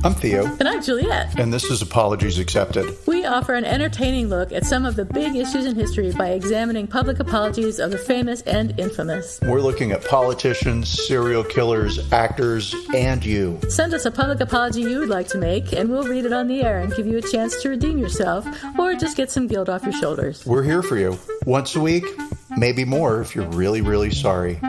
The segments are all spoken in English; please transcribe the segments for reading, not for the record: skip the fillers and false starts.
I'm Theo. And I'm Juliette. And this is Apologies Accepted. We offer an entertaining look at some of the big issues in history by examining public apologies of the famous and infamous. We're looking at politicians, serial killers, actors, and you. Send us a public apology you would like to make, and we'll read it on the air and give you a chance to redeem yourself or just get some guilt off your shoulders. We're here for you. Once a week, maybe more if you're really, really sorry.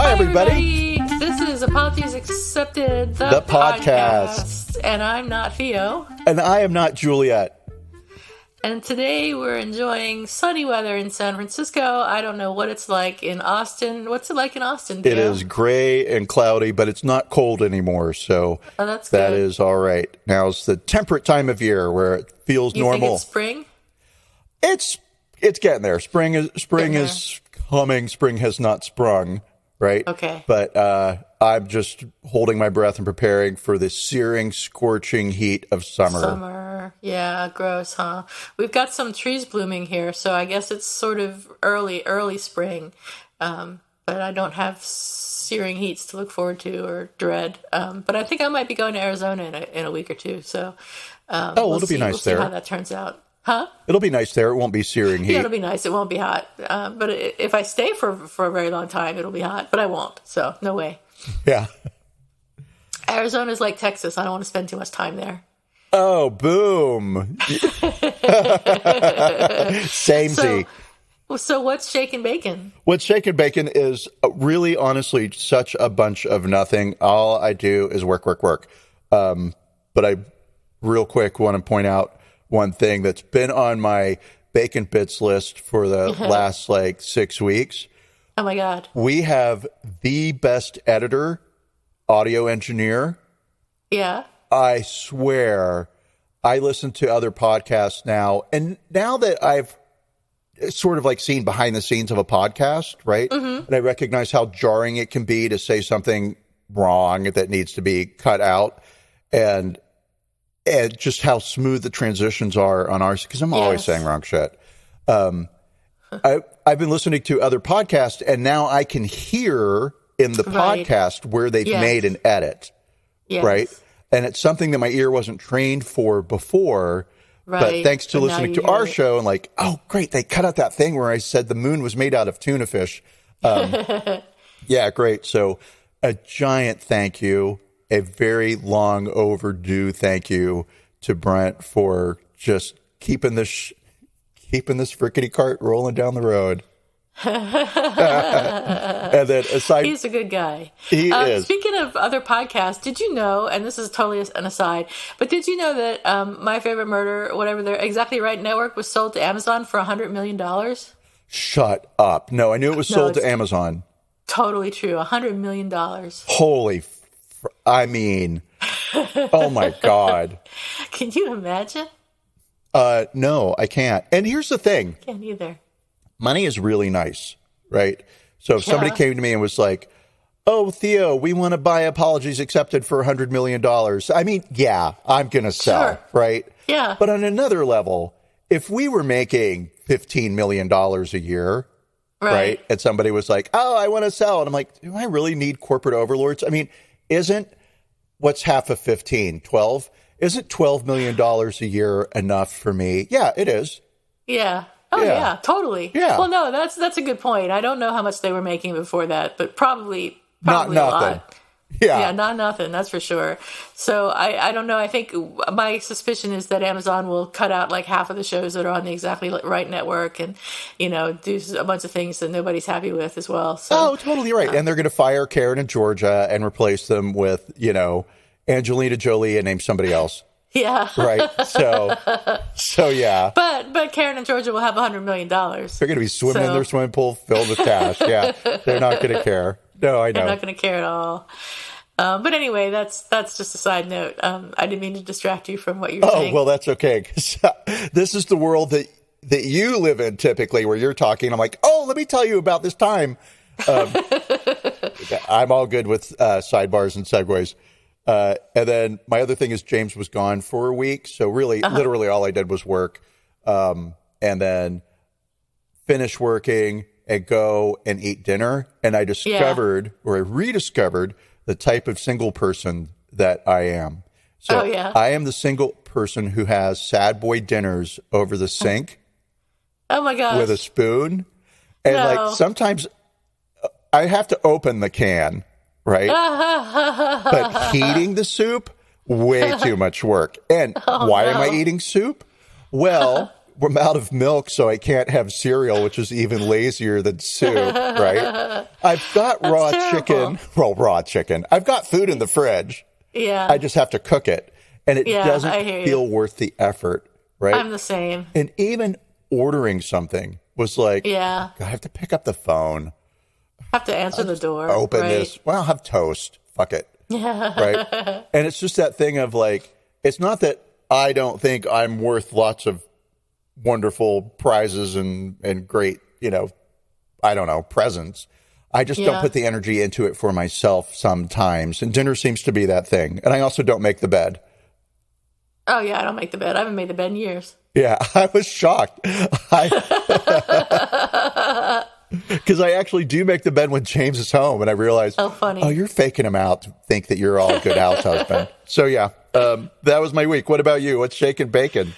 Everybody, this is Apologies Accepted, the podcast. And I'm not Theo. And I am not Juliette. And today we're enjoying sunny weather in San Francisco. I don't know what it's like in Austin. What's it like in Austin, Theo? It is gray and cloudy, but it's not cold anymore, so that's that good. Is all right. Now it's the temperate time of year where it feels normal. You think it's spring? It's getting there. Spring is coming. Spring has not sprung. Right? Okay. But I'm just holding my breath and preparing for the searing, scorching heat of summer. Summer. Yeah, gross, huh? We've got some trees blooming here, so I guess it's sort of early spring. But I don't have searing heats to look forward to or dread. But I think I might be going to Arizona in a week or two. So it'll be nice there. We'll see how that turns out. Huh? It'll be nice there. It won't be searing heat. Yeah, it'll be nice. It won't be hot. But if I stay for a very long time, it'll be hot. But I won't. So no way. Yeah. Arizona's like Texas. I don't want to spend too much time there. Oh, boom. Samey. So what's shaking bacon? What's shaking bacon is really, honestly, such a bunch of nothing. All I do is work. But I real quick want to point out one thing that's been on my bacon bits list for the last 6 weeks. Oh my God. We have the best editor, audio engineer. Yeah. I swear, I listen to other podcasts now. And now that I've sort of seen behind the scenes of a podcast, right? Mm-hmm. And I recognize how jarring it can be to say something wrong that needs to be cut out. And just how smooth the transitions are on ours, because I'm always saying wrong shit. I've been listening to other podcasts, and now I can hear in the podcast where they've made an edit, right? And it's something that my ear wasn't trained for before, but thanks to listening to our show, and oh, great, they cut out that thing where I said the moon was made out of tuna fish. Yeah, great. So a giant thank you. A very long overdue thank you to Brent for just keeping this frickety cart rolling down the road. And then he's a good guy. He is. Speaking of other podcasts, did you know, and this is totally an aside, but did you know that My Favorite Murder, whatever their Exactly Right network, was sold to Amazon for $100 million? Shut up. No, I knew it was sold to Amazon. Totally true. $100 million. Holy I mean, oh my God. Can you imagine? No, I can't. And here's the thing. Can't either. Money is really nice, right? So if somebody came to me and was like, oh, Theo, we want to buy Apologies Accepted for $100 million. I mean, yeah, I'm going to sell, right? Yeah. But on another level, if we were making $15 million a year, right? And somebody was like, oh, I want to sell. And I'm like, do I really need corporate overlords? I mean, what's half of 15? 12? Isn't $12 million a year enough for me? Yeah, it is. Yeah. Oh, yeah, totally. Yeah. Well, no, that's a good point. I don't know how much they were making before that, but probably not a nothing. lot. Yeah, not nothing, that's for sure. So I don't know. I think my suspicion is that Amazon will cut out half of the shows that are on the Exactly Right network and, do a bunch of things that nobody's happy with as well. So, totally right. And they're going to fire Karen and Georgia and replace them with, Angelina Jolie and name somebody else. Yeah. Right. So yeah. But Karen and Georgia will have $100 million. They're going to be swimming in their swimming pool filled with cash. Yeah. They're not going to care. No, I know. They're not going to care at all. But anyway, that's just a side note. I didn't mean to distract you from what you were saying. Oh, well, that's okay. 'Cause this is the world that you live in typically, where you're talking. I'm like, oh, let me tell you about this time. I'm all good with sidebars and segues. And then my other thing is James was gone for a week. So really, literally all I did was work, and then finish working and go and eat dinner. And I discovered or I rediscovered the type of single person that I am. So I am the single person who has sad boy dinners over the sink. Oh my gosh. With a spoon. And like sometimes I have to open the can, right? But heating the soup, way too much work. And why am I eating soup? Well, I'm out of milk, so I can't have cereal, which is even lazier than soup, right? I've got raw chicken. Well, raw chicken. I've got food in the fridge. Yeah. I just have to cook it. And it doesn't feel worth the effort, right? I'm the same. And even ordering something was like, I have to pick up the phone. Have to answer the door. Open this. Well, I'll have toast. Fuck it. Right? And it's just that thing of like, it's not that I don't think I'm worth lots of wonderful prizes and great, I don't know, presents. I just don't put the energy into it for myself sometimes. And dinner seems to be that thing. And I also don't make the bed. Oh, yeah, I don't make the bed. I haven't made the bed in years. Yeah, I was shocked. Because I actually do make the bed when James is home. And I realized, funny. Oh, you're faking him out to think that you're all a good house husband. So, yeah, that was my week. What about you? What's shaking bacon?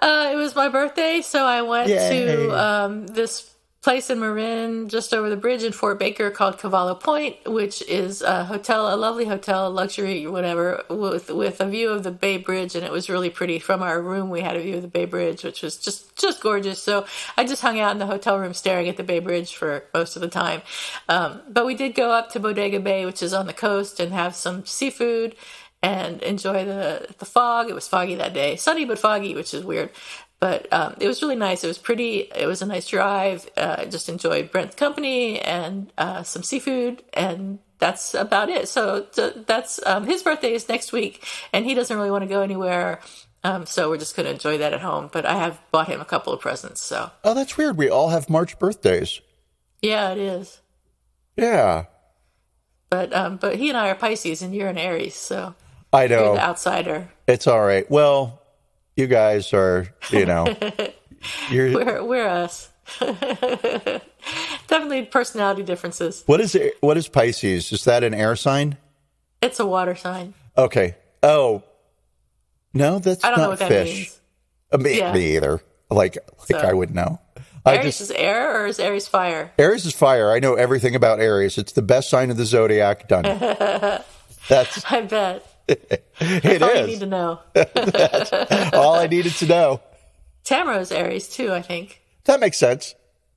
It was my birthday, so I went to this place in Marin, just over the bridge in Fort Baker, called Cavallo Point, which is a hotel, a lovely hotel, luxury, whatever, with a view of the Bay Bridge, and it was really pretty. From our room, we had a view of the Bay Bridge, which was just gorgeous. So I just hung out in the hotel room staring at the Bay Bridge for most of the time. But we did go up to Bodega Bay, which is on the coast, and have some seafood and enjoy the fog. It was foggy that day. Sunny but foggy, which is weird. But it was really nice. It was pretty. It was a nice drive. Just enjoyed Brent's company and some seafood, and that's about it. So that's his birthday is next week, and he doesn't really want to go anywhere. So we're just going to enjoy that at home. But I have bought him a couple of presents. So that's weird. We all have March birthdays. Yeah, it is. Yeah. But he and I are Pisces, and you're an Aries, so I know you're the outsider. It's all right. Well, you guys are, you're we're us. Definitely personality differences. What is Pisces? Is that an air sign? It's a water sign. Okay. Oh, no, that's I don't not know what fish. that means. Me either. Like I would know. Aries is air, or is Aries fire? Aries is fire. I know everything about Aries. It's the best sign of the zodiac. Done. I bet. That's all you need to know. That's all I needed to know. Tamara's Aries too, I think. That makes sense.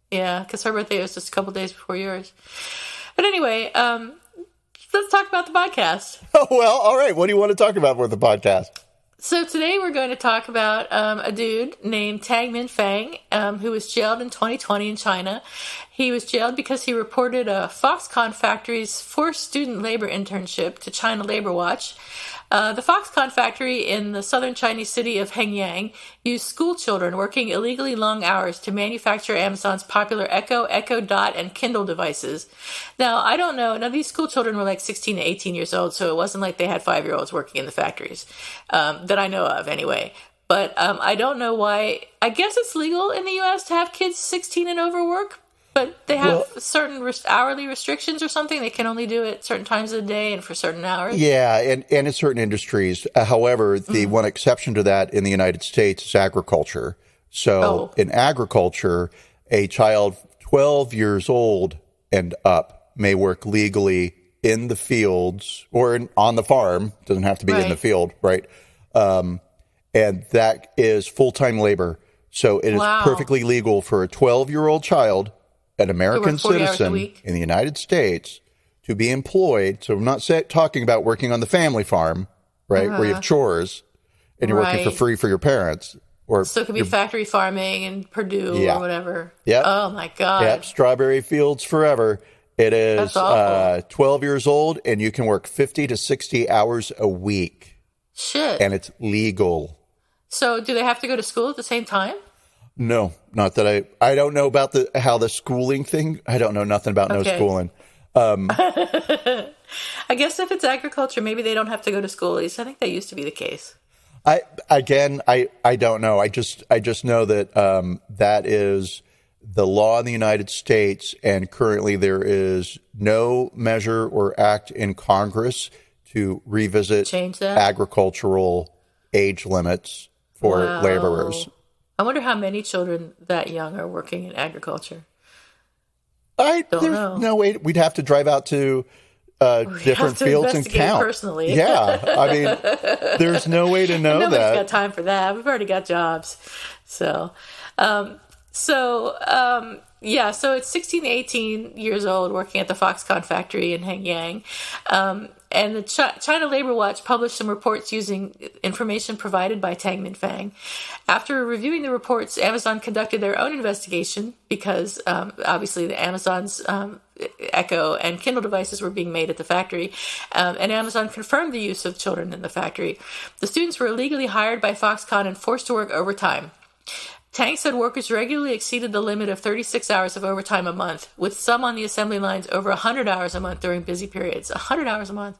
Yeah, because her birthday was just a couple days before yours. But anyway, let's talk about the podcast. Oh, well, all right. What do you want to talk about with the podcast? So today we're going to talk about a dude named Tang Min Fang, who was jailed in 2020 in China. He was jailed because he reported a Foxconn factory's forced student labor internship to China Labor Watch. The Foxconn factory in the southern Chinese city of Hengyang used school children working illegally long hours to manufacture Amazon's popular Echo, Echo Dot, and Kindle devices. Now, I don't know. Now, these school children were like 16 to 18 years old, so it wasn't like they had 5-year-olds working in the factories, that I know of anyway. But I don't know why. I guess it's legal in the U.S. to have kids 16 and over work, but they have certain hourly restrictions or something. They can only do it certain times of the day and for certain hours. Yeah, and in certain industries. However, the one exception to that in the United States is agriculture. So in agriculture, a child 12 years old and up may work legally in the fields or on the farm. Doesn't have to be in the field, right? And that is full-time labor. So it is perfectly legal for a 12-year-old child, an American citizen in the United States, to be employed. So I'm not talking about working on the family farm, right, where you have chores and you're working for free for your parents. So it could be factory farming in Purdue or whatever. Yeah. Oh, my God. Yep. Strawberry fields forever. It is 12 years old, and you can work 50 to 60 hours a week. Shit. And it's legal. So do they have to go to school at the same time? No, not that I don't know about how the schooling thing. I don't know nothing about no schooling. I guess if it's agriculture, maybe they don't have to go to school. At least I think that used to be the case. I don't know. I just know that that is the law in the United States, and currently there is no measure or act in Congress to revisit agricultural age limits for laborers. I wonder how many children that young are working in agriculture. I don't know. No way. We'd have to drive out to different fields and count. Personally. Yeah. I mean, there's no way to know Nobody's that. Got time for that. We've already got jobs. So it's 16 to 18 years old working at the Foxconn factory in Hengyang. And the China Labor Watch published some reports using information provided by Tang Minfang. After reviewing the reports, Amazon conducted their own investigation because obviously the Amazon's Echo and Kindle devices were being made at the factory, and Amazon confirmed the use of children in the factory. The students were illegally hired by Foxconn and forced to work overtime. Tang said workers regularly exceeded the limit of 36 hours of overtime a month, with some on the assembly lines over 100 hours a month during busy periods. 100 hours a month.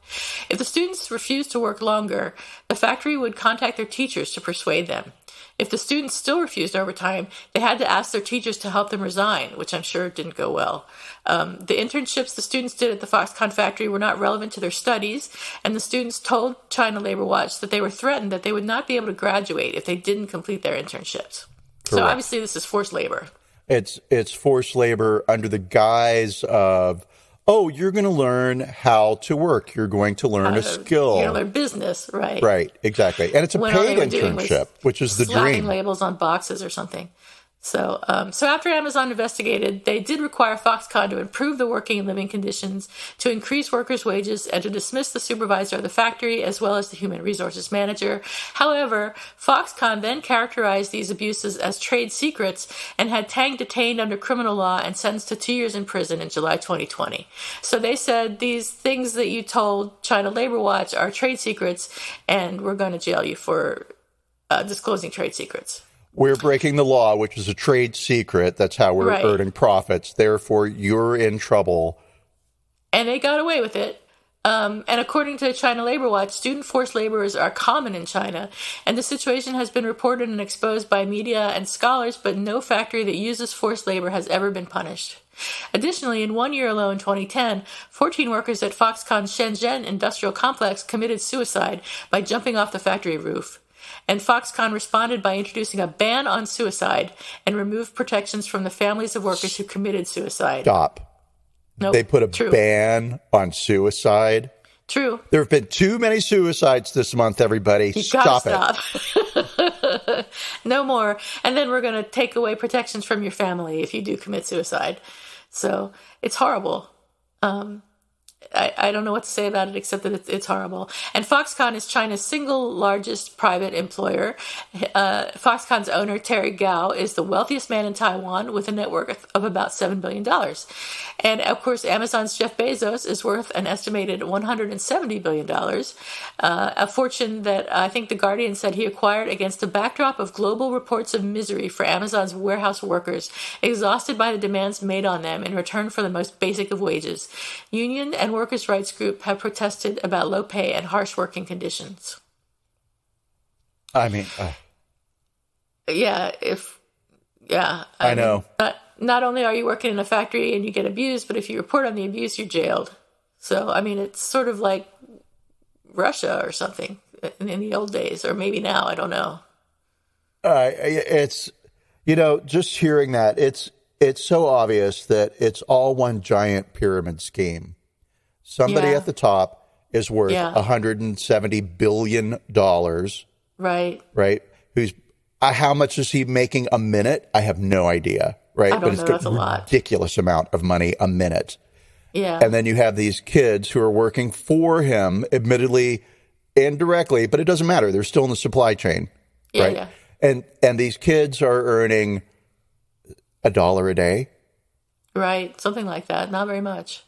If the students refused to work longer, the factory would contact their teachers to persuade them. If the students still refused overtime, they had to ask their teachers to help them resign, which I'm sure didn't go well. The internships the students did at the Foxconn factory were not relevant to their studies, and the students told China Labor Watch that they were threatened that they would not be able to graduate if they didn't complete their internships. Correct. So obviously this is forced labor. It's forced labor under the guise of, you're going to learn how to work. You're going to learn a skill. You're going to learn business, right? Right, exactly. And it's a paid internship, which is the dream. Slapping labels on boxes or something. So after Amazon investigated, they did require Foxconn to improve the working and living conditions, to increase workers' wages, and to dismiss the supervisor of the factory as well as the human resources manager. However, Foxconn then characterized these abuses as trade secrets and had Tang detained under criminal law and sentenced to 2 years in prison in July 2020. So they said these things that you told China Labor Watch are trade secrets, and we're going to jail you for disclosing trade secrets. We're breaking the law, which is a trade secret. That's how we're earning profits. Therefore, you're in trouble. And they got away with it. And according to China Labor Watch, student forced laborers are common in China. And the situation has been reported and exposed by media and scholars, but no factory that uses forced labor has ever been punished. Additionally, in 1 year alone, 2010, 14 workers at Foxconn's Shenzhen industrial complex committed suicide by jumping off the factory roof. And Foxconn responded by introducing a ban on suicide and removed protections from the families of workers who committed suicide. Stop. Nope. They put a ban on suicide. True. There have been too many suicides this month, everybody. Stop it. No more. And then we're going to take away protections from your family if you do commit suicide. So it's horrible. I don't know what to say about it except that it's horrible. And Foxconn is China's single largest private employer. Foxconn's owner, Terry Gao, is the wealthiest man in Taiwan with a net worth of about $7 billion. And, of course, Amazon's Jeff Bezos is worth an estimated $170 billion, a fortune that I think The Guardian said he acquired against a backdrop of global reports of misery for Amazon's warehouse workers, exhausted by the demands made on them in return for the most basic of wages. Union and workers' rights group have protested about low pay and harsh working conditions. I mean, I know. Not only are you working in a factory and you get abused, but if you report on the abuse, you're jailed. So, I mean, it's sort of like Russia or something in the old days, or maybe now, I don't know. It's, just hearing that, it's so obvious that it's all one giant pyramid scheme. Somebody at the top is worth $170 billion. Right. Right. How much is he making a minute? I have no idea. Right. I don't know. That's a lot. Ridiculous amount of money a minute. Yeah. And then you have these kids who are working for him, admittedly, indirectly, but it doesn't matter. They're still in the supply chain. Yeah, right. Yeah. And these kids are earning $1 a day. Right. Something like that. Not very much.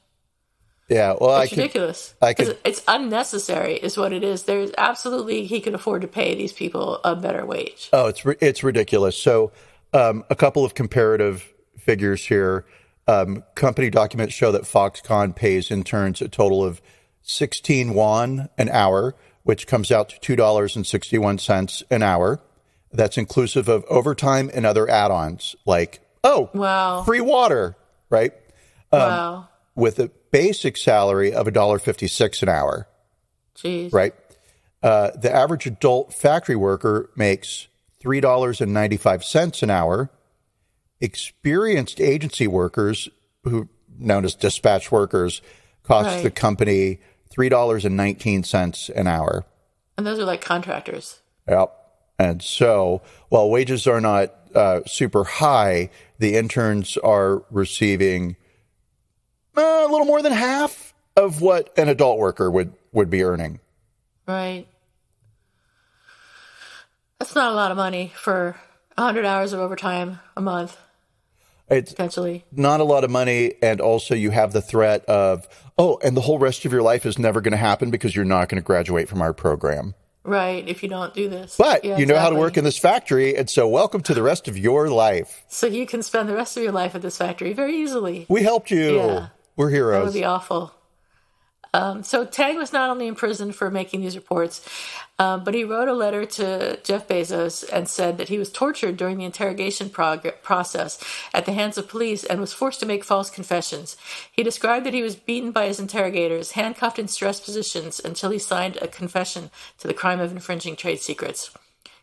Yeah, well, it's ridiculous. It's unnecessary, is what it is. There's absolutely he could afford to pay these people a better wage. Oh, it's ridiculous. So, a couple of comparative figures here. Company documents show that Foxconn pays interns a total of 16 won an hour, which comes out to $2.61 an hour. That's inclusive of overtime and other add-ons like, wow, free water, right? Wow. With a basic salary of $1.56 an hour. Jeez. Right? The average adult factory worker makes $3.95 an hour. Experienced agency workers, who known as dispatch workers, cost the company $3.19 an hour. And those are like contractors. Yep. And so, while wages are not super high, the interns are receiving a little more than half of what an adult worker would be earning. Right. That's not a lot of money for 100 hours of overtime a month. It's potentially not a lot of money. And also you have the threat of, and the whole rest of your life is never going to happen because you're not going to graduate from our program. Right, if you don't do this. But you know how to work in this factory, and so welcome to the rest of your life. So you can spend the rest of your life at this factory very easily. We helped you. Yeah. We're heroes. That would be awful. So Tang was not only imprisoned for making these reports, but he wrote a letter to Jeff Bezos and said that he was tortured during the interrogation process at the hands of police and was forced to make false confessions. He described that he was beaten by his interrogators, handcuffed in stress positions until he signed a confession to the crime of infringing trade secrets.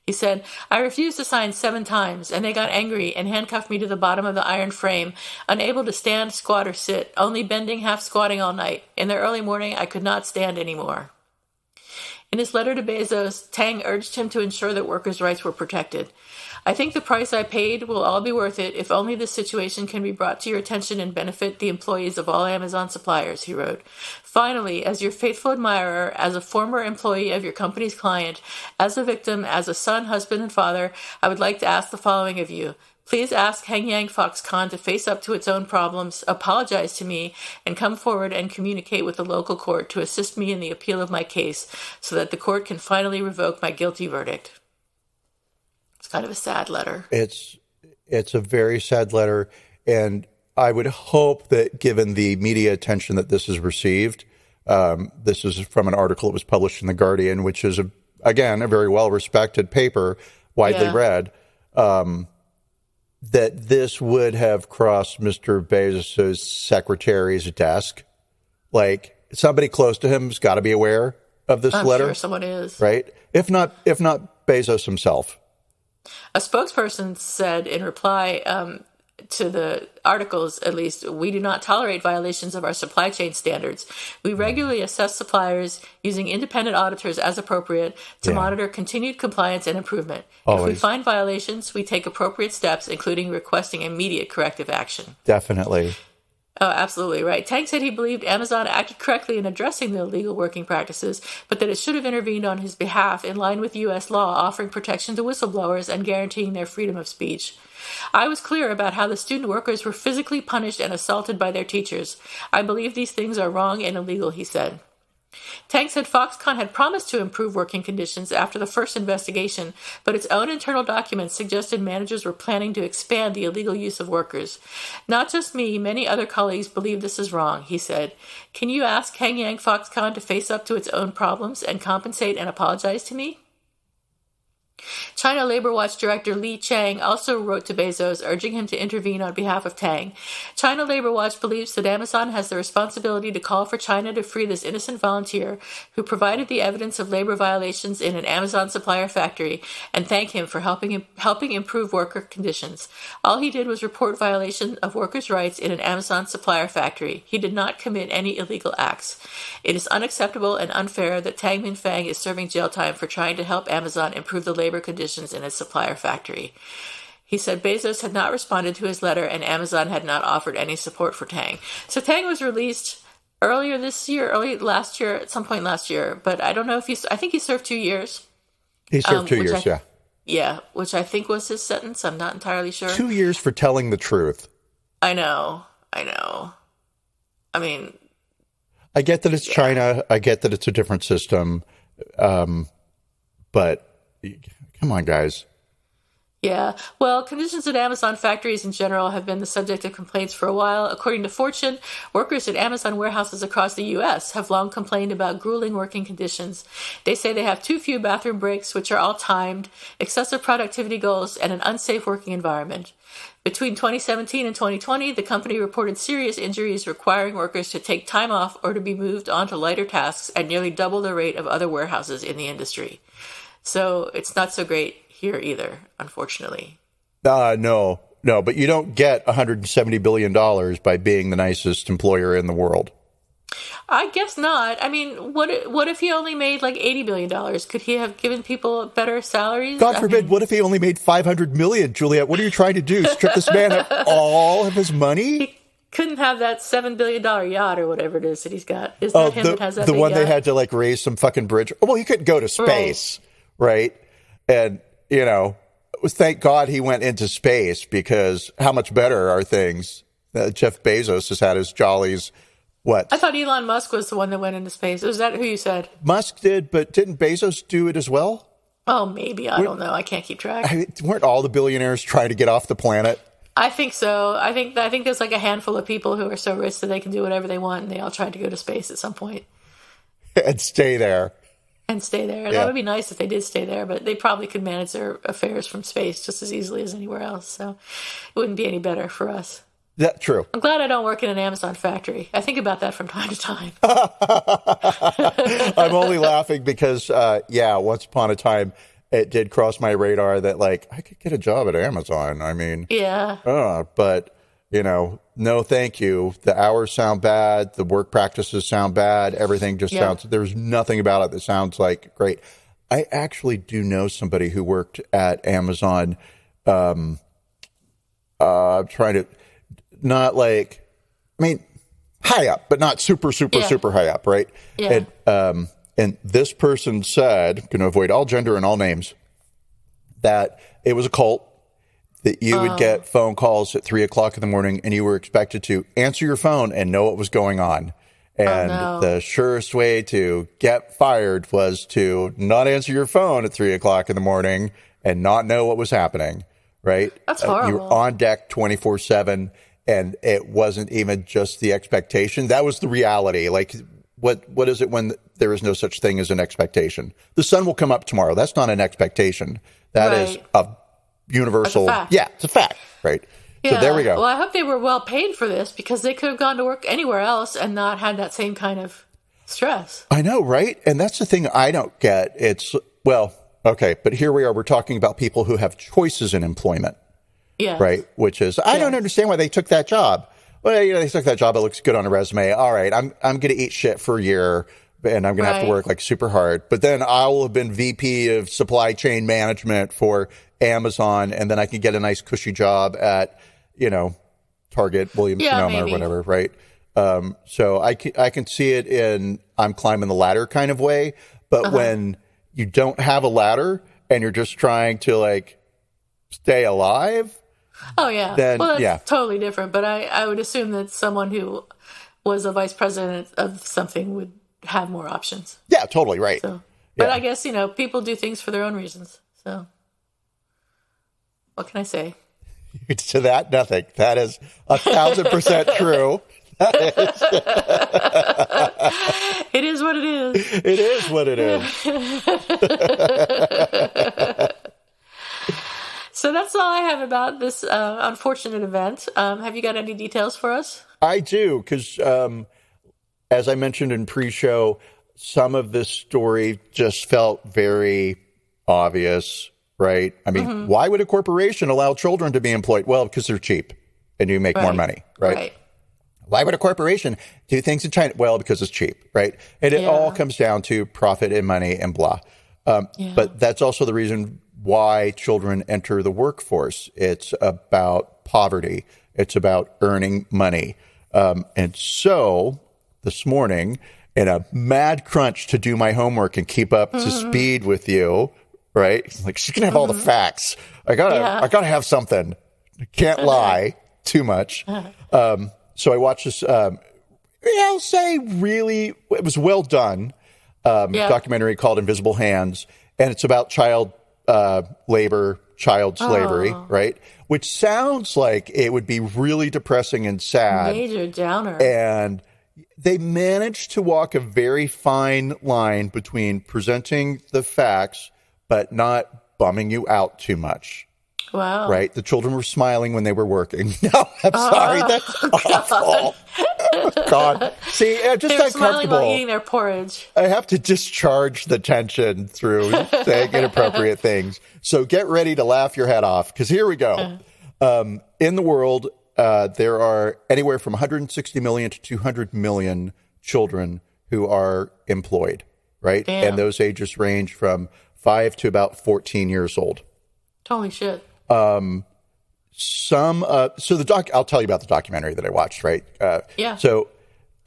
He said, "I refused to sign 7 times, and they got angry and handcuffed me to the bottom of the iron frame, unable to stand, squat, or sit, only bending, half squatting all night. In the early morning, I could not stand anymore." In his letter to Bezos, Tang urged him to ensure that workers' rights were protected. "I think the price I paid will all be worth it if only this situation can be brought to your attention and benefit the employees of all Amazon suppliers," he wrote. "Finally, as your faithful admirer, as a former employee of your company's client, as a victim, as a son, husband, and father, I would like to ask the following of you. Please ask Hengyang Foxconn to face up to its own problems, apologize to me, and come forward and communicate with the local court to assist me in the appeal of my case so that the court can finally revoke my guilty verdict." It's kind of a sad letter. It's a very sad letter, and I would hope that given the media attention that this has received, this is from an article that was published in The Guardian, which is, again, a very well-respected paper, widely read, that this would have crossed Mr. Bezos' secretary's desk. Like, somebody close to him has got to be aware of this letter. I'm sure someone is. Right? If not Bezos himself. A spokesperson said in reply to the articles, at least, "We do not tolerate violations of our supply chain standards. We regularly assess suppliers using independent auditors as appropriate to monitor continued compliance and improvement. Always. If we find violations, we take appropriate steps, including requesting immediate corrective action." Definitely. Oh, absolutely right. Tang said he believed Amazon acted correctly in addressing the illegal working practices, but that it should have intervened on his behalf in line with U.S. law, offering protection to whistleblowers and guaranteeing their freedom of speech. "I was clear about how the student workers were physically punished and assaulted by their teachers. I believe these things are wrong and illegal," he said. Tang said Foxconn had promised to improve working conditions after the first investigation, but its own internal documents suggested managers were planning to expand the illegal use of workers. "Not just me, many other colleagues believe this is wrong," he said. "Can you ask Hengyang Foxconn to face up to its own problems and compensate and apologize to me?" China Labor Watch Director Li Chang also wrote to Bezos, urging him to intervene on behalf of Tang. China Labor Watch believes that Amazon has the responsibility to call for China to free this innocent volunteer who provided the evidence of labor violations in an Amazon supplier factory and thank him for helping improve worker conditions. All he did was report violation of workers' rights in an Amazon supplier factory. He did not commit any illegal acts. It is unacceptable and unfair that Tang Minfang is serving jail time for trying to help Amazon improve the labor conditions in its supplier factory. He said Bezos had not responded to his letter and Amazon had not offered any support for Tang. So Tang was released early last year, at some point last year, but I don't know if I think he served 2 years. He served 2 years, yeah. Yeah, which I think was his sentence. I'm not entirely sure. 2 years for telling the truth. I know. I mean, I get that it's China. I get that it's a different system. But come on, guys. Yeah. Well, conditions at Amazon factories in general have been the subject of complaints for a while. According to Fortune, workers at Amazon warehouses across the U.S. have long complained about grueling working conditions. They say they have too few bathroom breaks, which are all timed, excessive productivity goals, and an unsafe working environment. Between 2017 and 2020, the company reported serious injuries requiring workers to take time off or to be moved on to lighter tasks at nearly double the rate of other warehouses in the industry. So it's not so great here either, unfortunately. No, but you don't get $170 billion by being the nicest employer in the world. I guess not. I mean, what if he only made like $80 billion? Could he have given people better salaries? God forbid, what if he only made $500 million, Juliette? What are you trying to do? Strip this man of all of his money? He couldn't have that $7 billion yacht or whatever it is that he's got. Is that him that has that the big one yacht? They had to like raise some fucking bridge? Well, he couldn't go to space, right? And, thank God he went into space, because how much better are things? Jeff Bezos has had his jollies. What? I thought Elon Musk was the one that went into space. Was that who you said? Musk did, but didn't Bezos do it as well? Oh, maybe. I don't know. I can't keep track. Weren't all the billionaires trying to get off the planet? I think so. I think there's like a handful of people who are so rich that they can do whatever they want, and they all tried to go to space at some point. And stay there. Yeah. That would be nice if they did stay there, but they probably could manage their affairs from space just as easily as anywhere else. So it wouldn't be any better for us. That's true. I'm glad I don't work in an Amazon factory. I think about that from time to time. I'm only laughing because, once upon a time, it did cross my radar that, like, I could get a job at Amazon. I mean, yeah. But, no, thank you. The hours sound bad. The work practices sound bad. Everything just sounds, there's nothing about it that sounds like great. I actually do know somebody who worked at Amazon, trying to, not like, high up, but not super high up, right? Yeah. And this person said, going to avoid all gender and all names, that it was a cult, that you would get phone calls at 3:00 in the morning and you were expected to answer your phone and know what was going on. And the surest way to get fired was to not answer your phone at 3:00 in the morning and not know what was happening, right? That's horrible. You were on deck 24/7. And it wasn't even just the expectation. That was the reality. Like, what is it when there is no such thing as an expectation? The sun will come up tomorrow. That's not an expectation. That is a universal. That's a fact. Yeah, it's a fact, right? Yeah. So there we go. Well, I hope they were well paid for this, because they could have gone to work anywhere else and not had that same kind of stress. I know, right? And that's the thing I don't get. It's, well, okay, but here we are. We're talking about people who have choices in employment. Yeah. Right. Which is, I don't understand why they took that job. Well, they took that job. It looks good on a resume. All right. I'm going to eat shit for a year and I'm going to have to work like super hard. But then I will have been VP of supply chain management for Amazon. And then I can get a nice cushy job at, Target, Williams Sonoma or whatever. Right. So I can see it in I'm climbing the ladder kind of way. But when you don't have a ladder and you're just trying to like stay alive. Oh, yeah. Then, well, that's totally different. But I would assume that someone who was a vice president of something would have more options. Yeah, totally right. So, but I guess, people do things for their own reasons. So what can I say? To that, nothing. That is 1,000% true. It is what it is. It is what it is. So that's all I have about this unfortunate event. Have you got any details for us? I do, because as I mentioned in pre-show, some of this story just felt very obvious, right? I mean, why would a corporation allow children to be employed? Well, because they're cheap and you make more money, right? Why would a corporation do things in China? Well, because it's cheap, right? And it all comes down to profit and money and blah. But that's also the reason why children enter the workforce. It's about poverty. It's about earning money. And so this morning, in a mad crunch to do my homework and keep up to speed with you, right? Like, she's gonna have all the facts. I gotta have something. I can't lie too much. So I watched this, I'll say really, it was well done, documentary called Invisible Hands. And it's about child labor, child slavery, right? Which sounds like it would be really depressing and sad. Major downer. And they managed to walk a very fine line between presenting the facts, but not bumming you out too much. Wow. Right? The children were smiling when they were working. No, I'm sorry. That's awful. God. See, I'm just they were uncomfortable. smiling while eating their porridge. I have to discharge the tension through saying inappropriate things. So get ready to laugh your head off, because here we go. In the world, there are anywhere from 160 million to 200 million children who are employed, right? Damn. And those ages range from 5 to about 14 years old. Holy shit. I'll tell you about the documentary that I watched, right? Yeah. So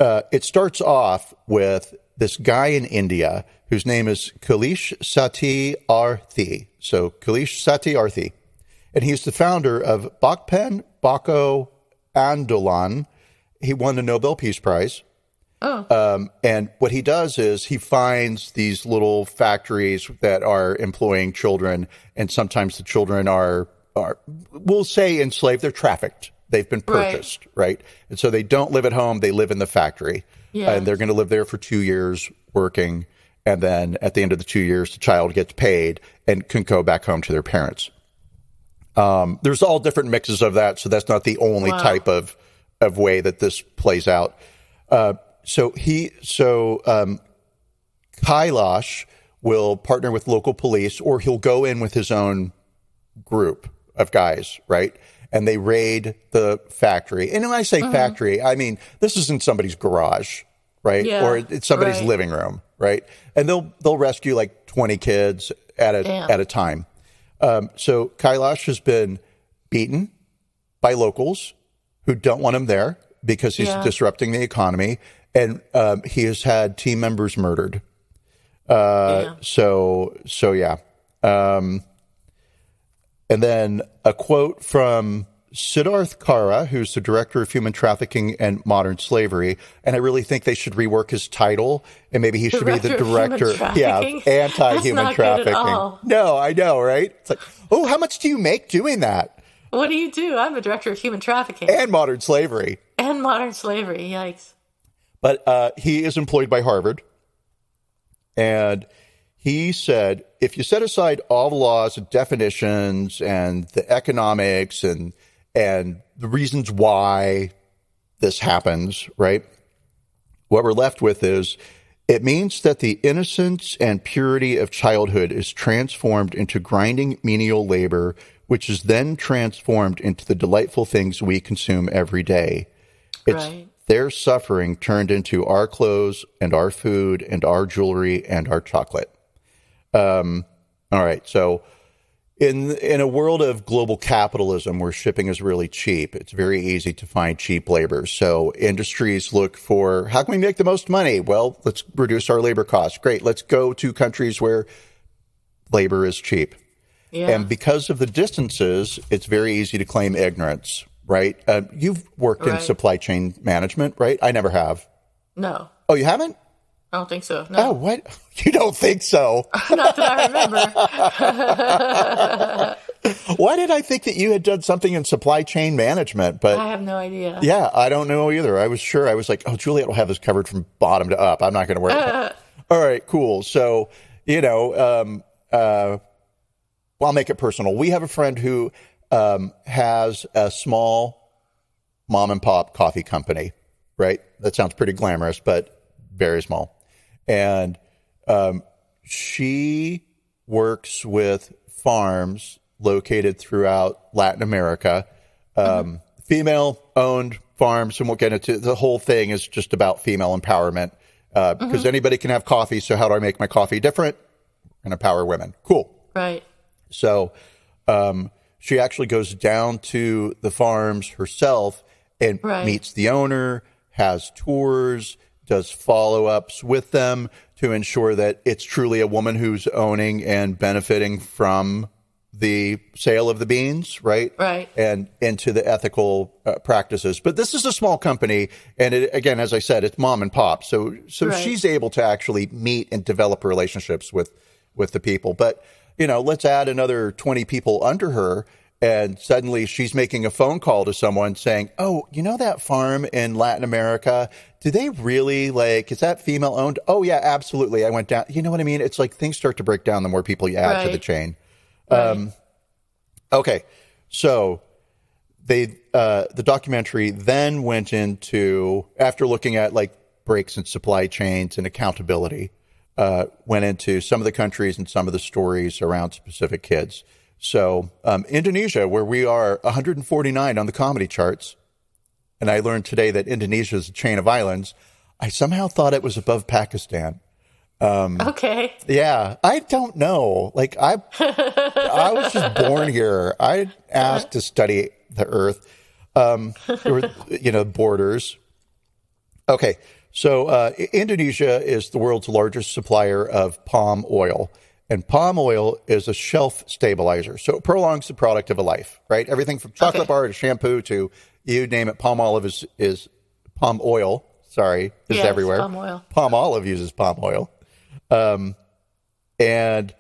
it starts off with this guy in India whose name is Kailash Satyarthi. So Kailash Satyarthi. And he's the founder of Bhakpen Bhakko Andolan. He won the Nobel Peace Prize. And what he does is he finds these little factories that are employing children, and sometimes the children are we'll say enslaved. They're trafficked. They've been purchased, right? And so they don't live at home. They live in the factory. Yeah. And they're going to live there for 2 years working. And then at the end of the 2 years, the child gets paid and can go back home to their parents. There's all different mixes of that. So that's not the only type of way that this plays out. So Kailash will partner with local police, or he'll go in with his own group of guys, right? And they raid the factory. And when I say factory, I mean, this isn't somebody's garage, right? Yeah, or it's somebody's living room, right? And they'll rescue like 20 kids at a time. So Kailash has been beaten by locals who don't want him there because he's disrupting the economy. And he has had team members murdered. So yeah. And then a quote from Siddharth Kara, who's the director of human trafficking and modern slavery. And I really think they should rework his title, and maybe he should be the director. Anti-human trafficking. No, I know, right? It's like, oh, how much do you make doing that? What do you do? I'm a director of human trafficking. And modern slavery. Yikes. But he is employed by Harvard. And he said, if you set aside all the laws and definitions and the economics and the reasons why this happens, right? What we're left with is, it means that the innocence and purity of childhood is transformed into grinding menial labor, which is then transformed into the delightful things we consume every day. It's their suffering turned into our clothes and our food and our jewelry and our chocolate. All right. So in a world of global capitalism where shipping is really cheap, it's very easy to find cheap labor. So industries look for, how can we make the most money? Well, let's reduce our labor costs. Great. Let's go to countries where labor is cheap. Yeah. And because of the distances, it's very easy to claim ignorance, right? You've worked in supply chain management, right? I never have. No. Oh, you haven't? I don't think so. No. Oh, what? You don't think so? Not that I remember. Why did I think that you had done something in supply chain management? But I have no idea. Yeah, I don't know either. I was sure. I was like, oh, Juliette will have this covered from bottom to up. I'm not going to worry about it. All right, cool. So, I'll make it personal. We have a friend who has a small mom and pop coffee company, right? That sounds pretty glamorous, but very small. And she works with farms located throughout Latin America, female-owned farms, and we'll get into the whole thing is just about female empowerment because anybody can have coffee, so how do I make my coffee different? And empower women. Cool. Right. So she actually goes down to the farms herself and meets the owner, has tours, does follow-ups with them to ensure that it's truly a woman who's owning and benefiting from the sale of the beans, right? Right. And into the ethical practices. But this is a small company, and it, again, as I said, it's mom and pop. So she's able to actually meet and develop relationships with the people. But let's add another 20 people under her. And suddenly she's making a phone call to someone saying, oh, that farm in Latin America, do they really is that female owned? Oh, yeah, absolutely. I went down. You know what I mean? It's like things start to break down the more people you add to the chain. Right. Okay. So the documentary then went into, after looking at breaks in supply chains and accountability, went into some of the countries and some of the stories around specific kids. So Indonesia, where we are 149 on the comedy charts, and I learned today that Indonesia is a chain of islands. I somehow thought it was above Pakistan. Okay. Yeah, I don't know. I was just born here. I asked to study the earth, borders. Okay, so Indonesia is the world's largest supplier of palm oil. And palm oil is a shelf stabilizer. So it prolongs the product of a life, right? Everything from chocolate bar to shampoo to you name it. Palm oil is everywhere. Palm oil. Palm olive uses palm oil. And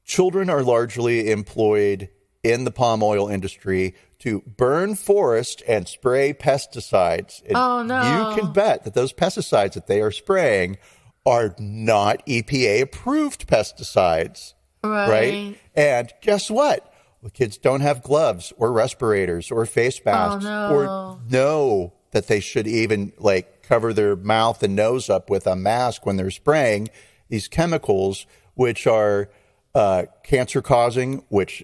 children are largely employed in the palm oil industry to burn forest and spray pesticides. And oh, no. You can bet that those pesticides that they are spraying are not EPA approved pesticides, right? And guess what? The kids don't have gloves or respirators or face masks or know that they should even cover their mouth and nose up with a mask when they're spraying these chemicals, which are cancer causing, which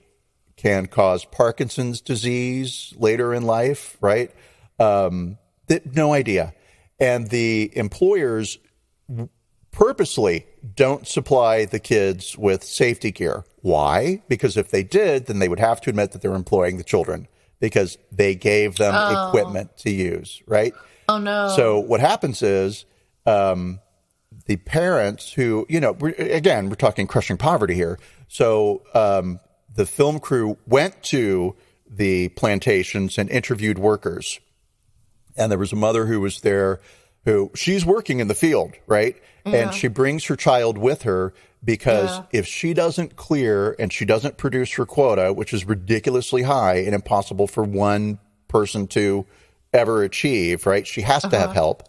can cause Parkinson's disease later in life, right? No idea. And the employers purposely don't supply the kids with safety gear. Why? Because if they did, then they would have to admit that they're employing the children because they gave them equipment to use, right? Oh, no. So what happens is the parents who, we're talking crushing poverty here. So the film crew went to the plantations and interviewed workers. And there was a mother who was there who she's working in the field, right? Yeah. And she brings her child with her because if she doesn't clear and she doesn't produce her quota, which is ridiculously high and impossible for one person to ever achieve, right? She has to have help.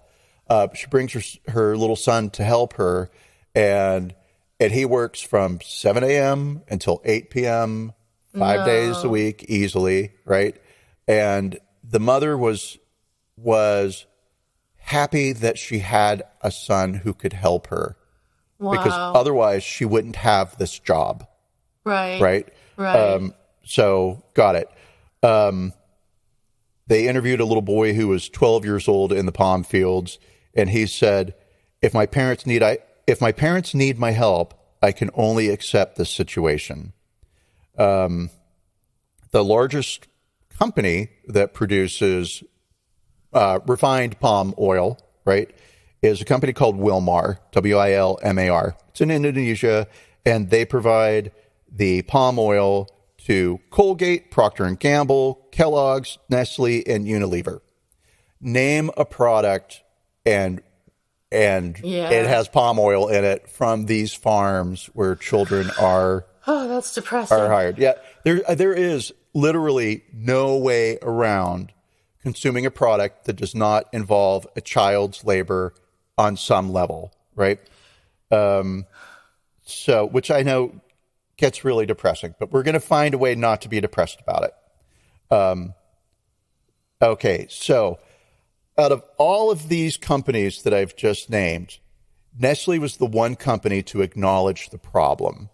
She brings her little son to help her, and he works from 7 a.m. until 8 p.m., 5 days a week easily, right? And the mother was happy that she had a son who could help her. Wow. Because otherwise she wouldn't have this job. Right. So got it. They interviewed a little boy who was 12 years old in the palm fields, and he said, if my parents need my help, I can only accept this situation. The largest company that produces refined palm oil, right, is a company called Wilmar, Wilmar. It's in Indonesia, and they provide the palm oil to Colgate, Procter & Gamble, Kellogg's, Nestle, and Unilever. Name a product, and it has palm oil in it from these farms where children are that's depressing. Are hired. Yeah, there is literally no way around consuming a product that does not involve a child's labor on some level, right? So, which I know gets really depressing, but we're going to find a way not to be depressed about it. Okay, so out of all of these companies that I've just named, Nestle was the one company to acknowledge the problem.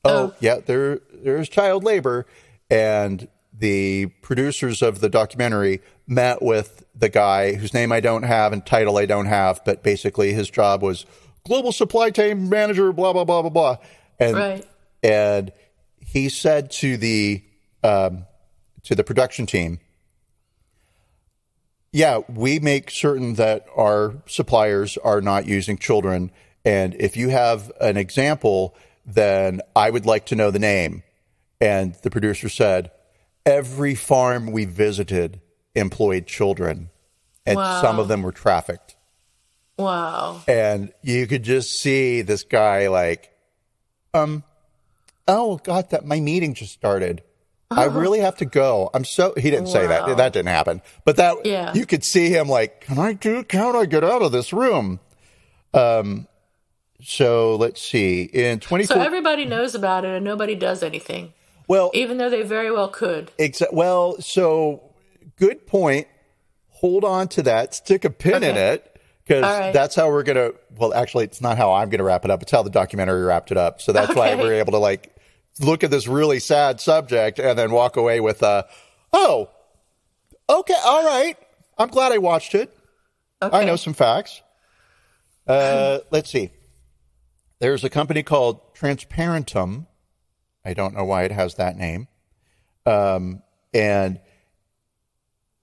There's child labor, and the producers of the documentary met with the guy whose name I don't have and title I don't have, but basically his job was global supply chain manager, blah, blah, blah, blah, blah. And he said to the production team, yeah, we make certain that our suppliers are not using children. And if you have an example, then I would like to know the name. And the producer said, every farm we visited employed children, and some of them were trafficked. Wow. And you could just see this guy like, oh, God, my meeting just started. I really have to go. He didn't say that. That didn't happen. But you could see him like, can I get out of this room? So let's see. So everybody knows about it and nobody does anything. Well, even though they very well could. So good point. Hold on to that. Stick a pin in it, because that's how we're going to, well, actually, it's not how I'm going to wrap it up. It's how the documentary wrapped it up. So that's why we're able to like look at this really sad subject and then walk away with, oh, okay, all right. I'm glad I watched it. Okay. I know some facts. Let's see. There's a company called Transparentum. I don't know why it has that name. And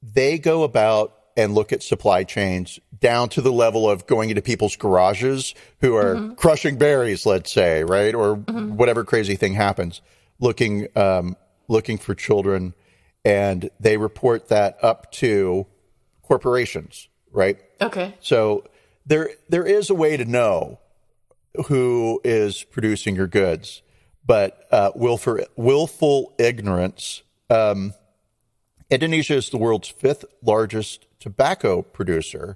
they go about and look at supply chains down to the level of going into people's garages who are crushing berries, let's say, right? Or whatever crazy thing happens, looking for children. And they report that up to corporations, right? Okay. So there is a way to know who is producing your goods, but willful ignorance. Indonesia is the world's 5th largest tobacco producer,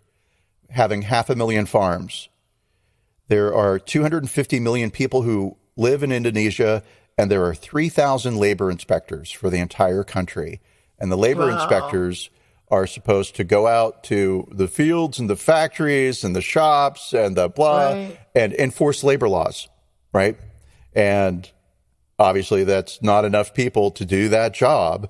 having 500,000 farms. There are 250 million people who live in Indonesia, and there are 3,000 labor inspectors for the entire country. And the labor inspectors are supposed to go out to the fields and the factories and the shops and the and enforce labor laws, right? And obviously, that's not enough people to do that job,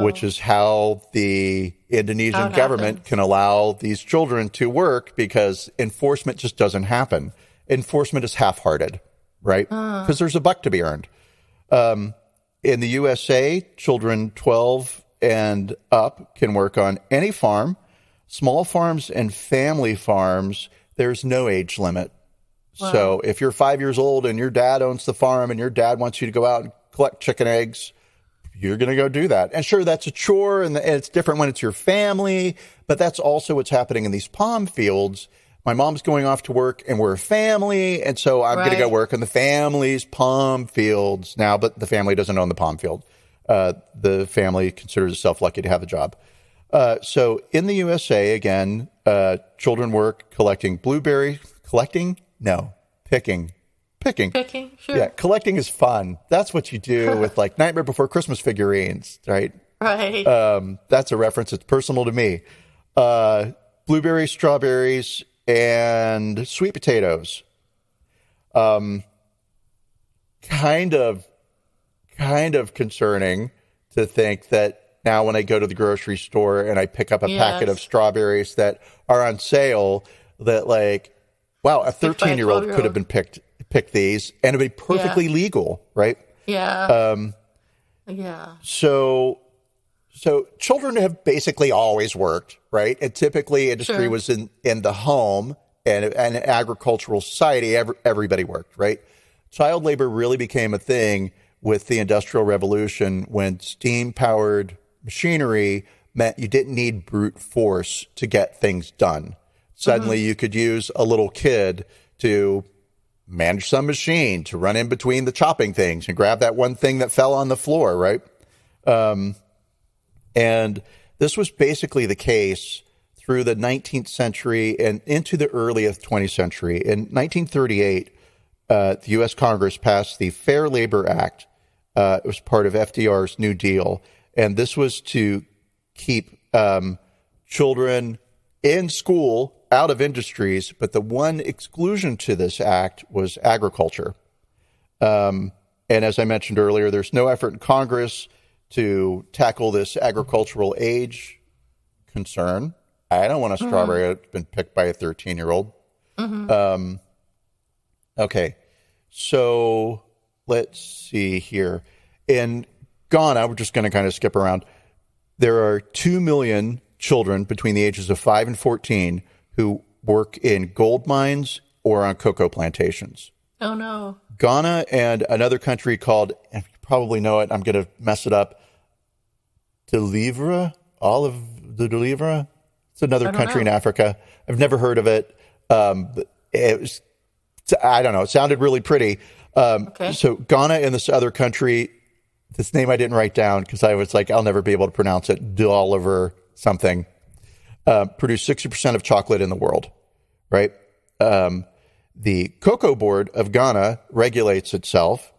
which is how the Indonesian government can allow these children to work, because enforcement just doesn't happen. Enforcement is half-hearted, right? Because there's a buck to be earned. In the USA, children 12 and up can work on any farm. Small farms and family farms, there's no age limit. Wow. So if you're 5 years old and your dad owns the farm and your dad wants you to go out and collect chicken eggs, you're going to go do that. And sure, that's a chore, and it's different when it's your family, but that's also what's happening in these palm fields. My mom's going off to work and we're a family, and so I'm going to go work in the family's palm fields now, but the family doesn't own the palm field. The family considers itself lucky to have a job. So in the USA, again, children work picking. Picking, sure. Yeah, collecting is fun. That's what you do with like Nightmare Before Christmas figurines, right? Right. That's a reference. It's personal to me. Blueberries, strawberries, and sweet potatoes. Kind of concerning to think that now when I go to the grocery store and I pick up a packet of strawberries that are on sale, that like, wow, a 13-year-old could have been picked these, and it'd be perfectly legal, right? Yeah. So children have basically always worked, right? And typically industry was in the home, and an agricultural society, everybody worked, right? Child labor really became a thing with the Industrial Revolution, when steam-powered machinery meant you didn't need brute force to get things done. Suddenly you could use a little kid to manage some machine, to run in between the chopping things and grab that one thing that fell on the floor, right? And this was basically the case through the 19th century and into the early 20th century. In 1938, the U.S. Congress passed the Fair Labor Act. It was part of FDR's New Deal. And this was to keep children in school, out of industries. But the one exclusion to this act was agriculture. And as I mentioned earlier, there's no effort in Congress to tackle this agricultural age concern. I don't want a strawberry that's been picked by a 13-year-old. Okay, so let's see here. In Ghana, we're just going to kind of skip around. There are 2 million children between the ages of 5 and 14 who work in gold mines or on cocoa plantations. Oh, no. Ghana and another country called, and you probably know it, I'm going to mess it up, Delivra? It's another country in Africa. I've never heard of it. It was, I don't know, it sounded really pretty. Okay. So Ghana and this other country, this name I didn't write down because I was like, I'll never be able to pronounce it. Oliver something, produce 60% of chocolate in the world, right? The Cocoa Board of Ghana regulates itself,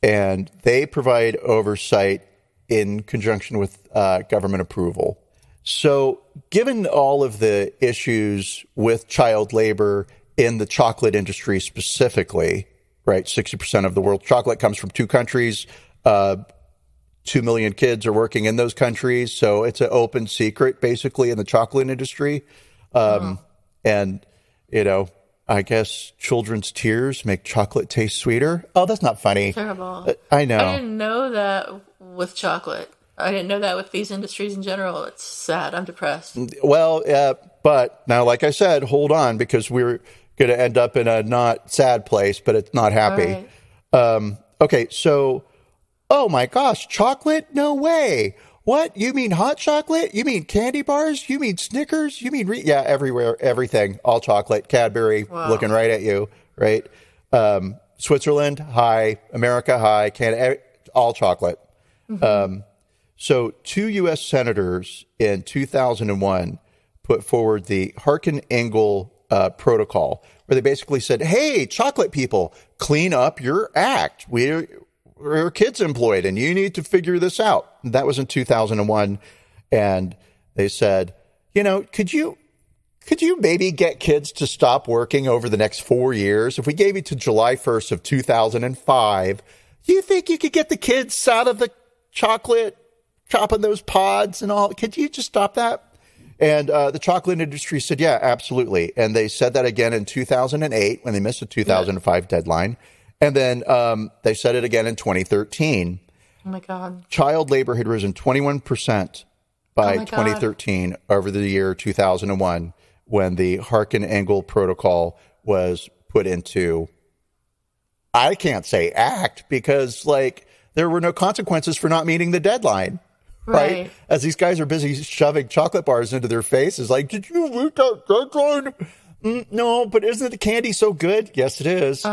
and they provide oversight in conjunction with government approval. So given all of the issues with child labor in the chocolate industry specifically, right, 60% of the world's chocolate comes from two countries. 2 million kids are working in those countries. So it's an open secret, basically, in the chocolate industry. And, you know, I guess children's tears make chocolate taste sweeter. Oh, that's not funny. Terrible. I know. I didn't know that with chocolate. I didn't know that with these industries in general. It's sad. I'm depressed. Well, but now, like I said, hold on, because we're going to end up in a not sad place, but it's not happy. Right. Okay, so, oh my gosh, chocolate? No way. What? You mean hot chocolate? You mean candy bars? You mean Snickers? You mean, yeah, everywhere, everything, all chocolate, Cadbury, looking right at you, right? Switzerland, hi. America, hi. Canada, all chocolate. So 2 U.S. senators in 2001 put forward the Harkin-Engel protocol, where they basically said, hey, chocolate people, clean up your act. We're kids employed, and you need to figure this out. And that was in 2001. And they said, you know, could you maybe get kids to stop working over the next 4 years? If we gave you to July 1st of 2005, do you think you could get the kids out of the chocolate, chopping those pods and all? Could you just stop that? And the chocolate industry said, yeah, absolutely. And they said that again in 2008 when they missed the 2005 deadline. And then they said it again in 2013. Oh, my God. Child labor had risen 21% by 2013 over the year 2001 when the Harkin-Engel protocol was put into, I can't say act, because, like, there were no consequences for not meeting the deadline. Right? As these guys are busy shoving chocolate bars into their faces, like, did you meet that deadline? No, but isn't the candy so good? Yes, it is.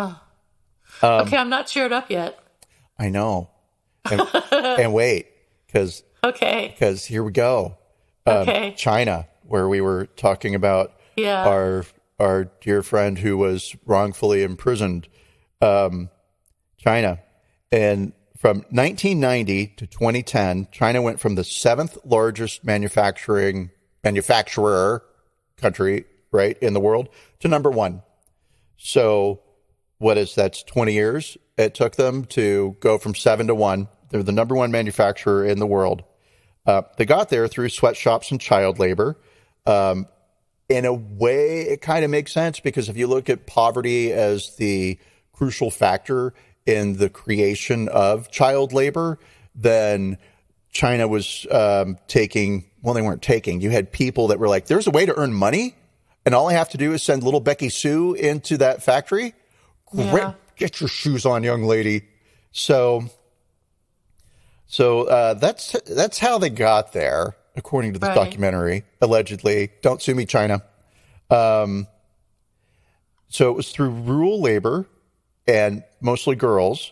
Okay, I'm not cheered up yet. I know. And wait, because here we go. China, where we were talking about our dear friend who was wrongfully imprisoned. China. And from 1990 to 2010, China went from the 7th largest manufacturer country, right, in the world to number 1. So that's 20 years it took them to go from 7 to 1. They're the number 1 manufacturer in the world. They got there through sweatshops and child labor. In a way, it kind of makes sense, because if you look at poverty as the crucial factor in the creation of child labor, then China was taking, well, they weren't taking. You had people that were like, there's a way to earn money, and all I have to do is send little Becky Sue into that factory. Great, get your shoes on, young lady. So that's how they got there, according to this documentary, allegedly. Don't sue me, China. So it was through rural labor, and mostly girls.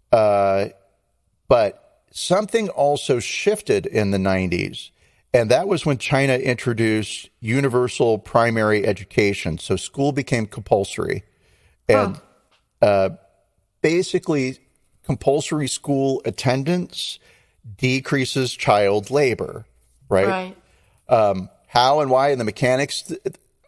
But something also shifted in the 90s. And that was when China introduced universal primary education. So school became compulsory. And basically, compulsory school attendance decreases child labor, right? How and why, and the mechanics.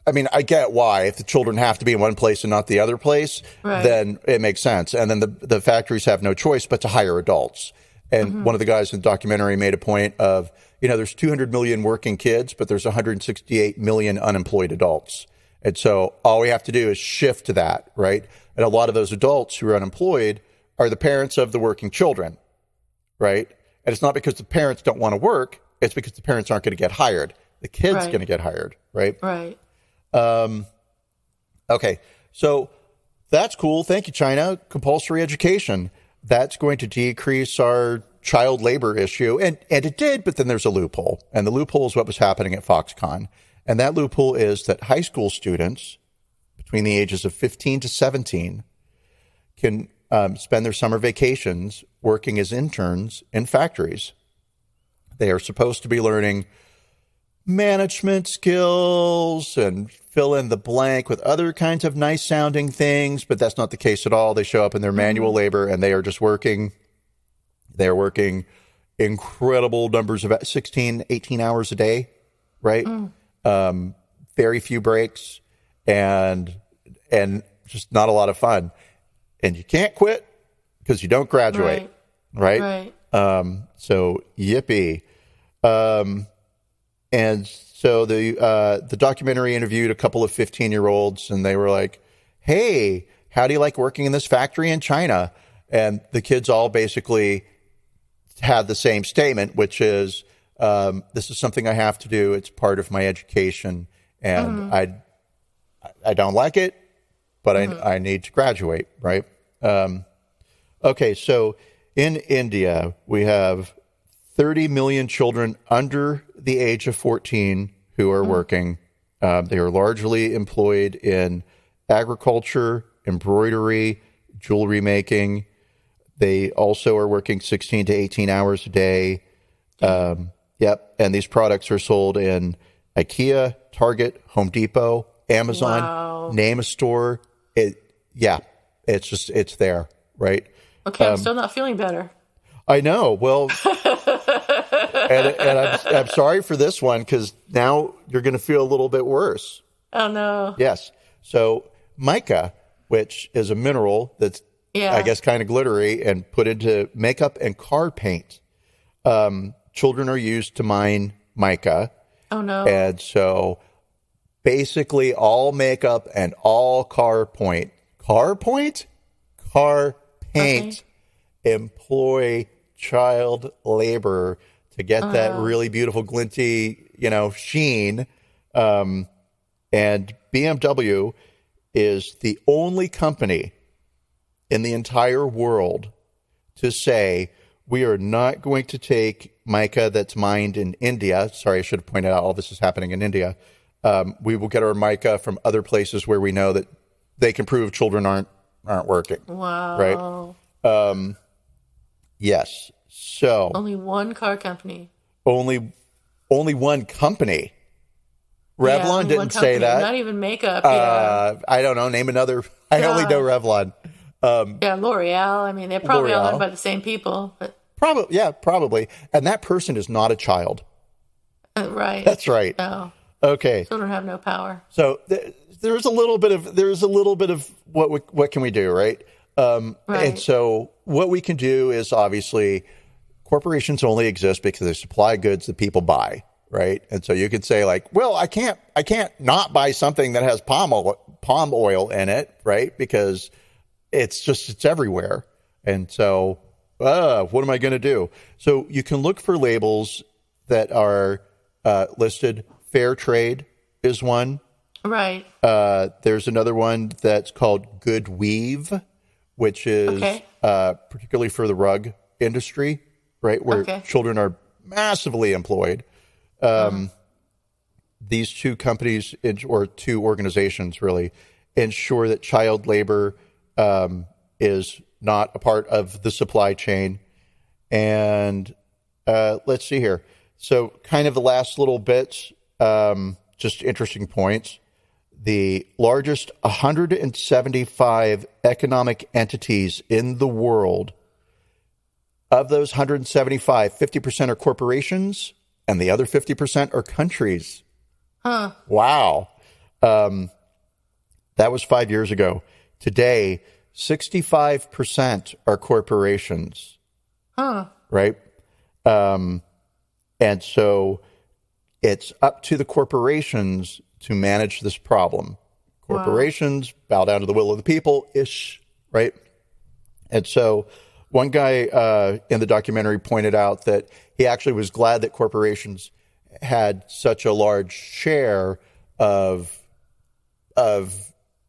I mean, I get why. If the children have to be in one place and not the other place, then it makes sense. And then the factories have no choice but to hire adults. And one of the guys in the documentary made a point of, there's 200 million working kids, but there's 168 million unemployed adults. And so all we have to do is shift to that, right? And a lot of those adults who are unemployed are the parents of the working children, right? And it's not because the parents don't want to work. It's because the parents aren't going to get hired. The kid's going to get hired, right? Right. Okay, so that's cool. Thank you, China. Compulsory education. That's going to decrease our child labor issue. And it did, but then there's a loophole. And the loophole is what was happening at Foxconn. And that loophole is that high school students between the ages of 15 to 17 can spend their summer vacations working as interns in factories. They are supposed to be learning management skills and fill in the blank with other kinds of nice sounding things, but that's not the case at all. They show up in their manual labor and they are just working. They're working incredible numbers of 16, 18 hours a day, right? Very few breaks and just not a lot of fun. And you can't quit because you don't graduate, right? So yippee. And so the documentary interviewed a couple of 15-year-olds, and they were like, "Hey, how do you like working in this factory in China?" And the kids all basically had the same statement, which is, "This is something I have to do. It's part of my education, and I don't like it, but I need to graduate." Right? Okay, so in India, we have 30 million children under the age of 14 who are working. They are largely employed in agriculture, embroidery, jewelry making. They also are working 16 to 18 hours a day. Yep. And these products are sold in IKEA, Target, Home Depot, Amazon, name a store. It's there, right? Okay, I'm still not feeling better. I know. Well, and I'm sorry for this one because now you're going to feel a little bit worse. Oh, no. Yes. So mica, which is a mineral that's, I guess, kind of glittery and put into makeup and car paint. Children are used to mine mica. Oh, no. And so basically all makeup and all car paint employ child labor to get that really beautiful glinty, sheen. And BMW is the only company in the entire world to say, we are not going to take mica that's mined in India. Sorry, I should have pointed out all this is happening in India. We will get our mica from other places where we know that they can prove children aren't working. Wow. Right? Yes. So only one car company. Only one company. Revlon didn't say that. Not even makeup. I don't know. Name another. I only know Revlon. L'Oreal. I mean, they're probably all owned by the same people. But probably. And that person is not a child. Right. That's right. No. Okay. Children have no power. So there's a little bit of what can we do, right? Right. And so what we can do is obviously corporations only exist because they supply goods that people buy, right? And so you could say like, well, I can't not buy something that has palm oil in it, right? Because it's everywhere. And so, what am I going to do? So you can look for labels that are listed. Fair trade is one. Right. There's another one that's called Good Weave, which is particularly for the rug industry, right? Where children are massively employed. These two companies or two organizations really ensure that child labor is not a part of the supply chain. And let's see here. So kind of the last little bits, just interesting points. The largest 175 economic entities in the world, of those 175, 50% are corporations and the other 50% are countries. Huh. Wow. That was 5 years ago. Today, 65% are corporations. Huh. Right? And so it's up to the corporations to manage this problem. Corporations bow down to the will of the people-ish, right? And so one guy in the documentary pointed out that he actually was glad that corporations had such a large share of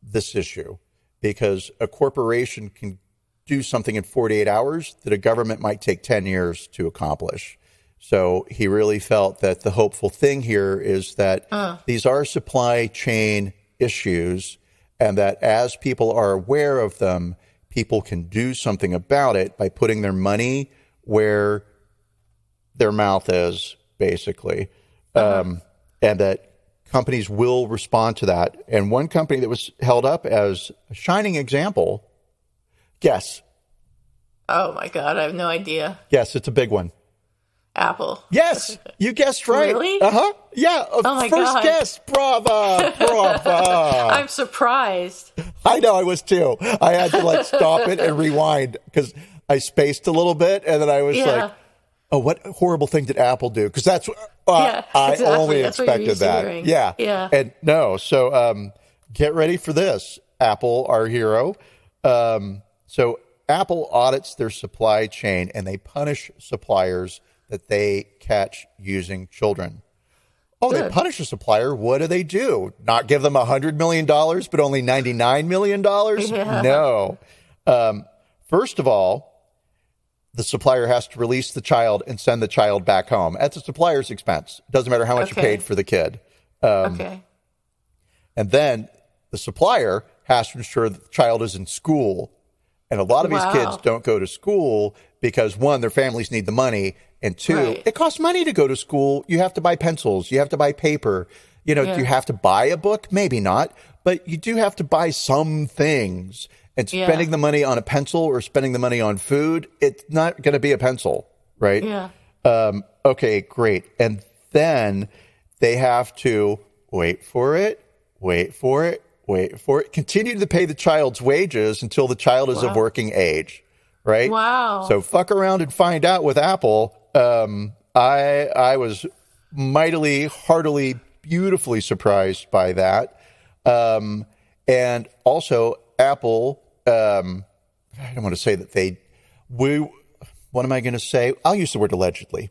this issue, because a corporation can do something in 48 hours that a government might take 10 years to accomplish. So he really felt that the hopeful thing here is that these are supply chain issues, and that as people are aware of them, people can do something about it by putting their money where their mouth is, basically. And that companies will respond to that. And one company that was held up as a shining example, guess. Oh my God, I have no idea. Yes, it's a big one. Apple. Yes, you guessed right. Really? Uh-huh. Yeah, Oh my first God. guess. Brava, brava. I'm surprised. I know, I was too. I had to stop it and rewind because I spaced a little bit, and then I was like, oh, what horrible thing did Apple do? Because that's I only that's expected that. Hearing. Yeah. Yeah. And no, so get ready for this, Apple, our hero. So Apple audits their supply chain, and they punish suppliers that they catch using children. Oh, Good. They punish a supplier. What do? Not give them $100 million, but only $99 million? Yeah. No. First of all, the supplier has to release the child and send the child back home at the supplier's expense. Doesn't matter how much you paid for the kid. Okay. And then the supplier has to ensure that the child is in school. And a lot of these kids don't go to school because, one, their families need the money. And two, it costs money to go to school. You have to buy pencils. You have to buy paper. You have to buy a book. Maybe not. But you do have to buy some things. And spending the money on a pencil or spending the money on food, it's not going to be a pencil, right? Yeah. Okay, great. And then they have to wait for it, continue to pay the child's wages until the child is of working age, right? Wow. So fuck around and find out with Apple. I was mightily, heartily, beautifully surprised by that. And also Apple, I don't want to say that what am I going to say? I'll use the word allegedly.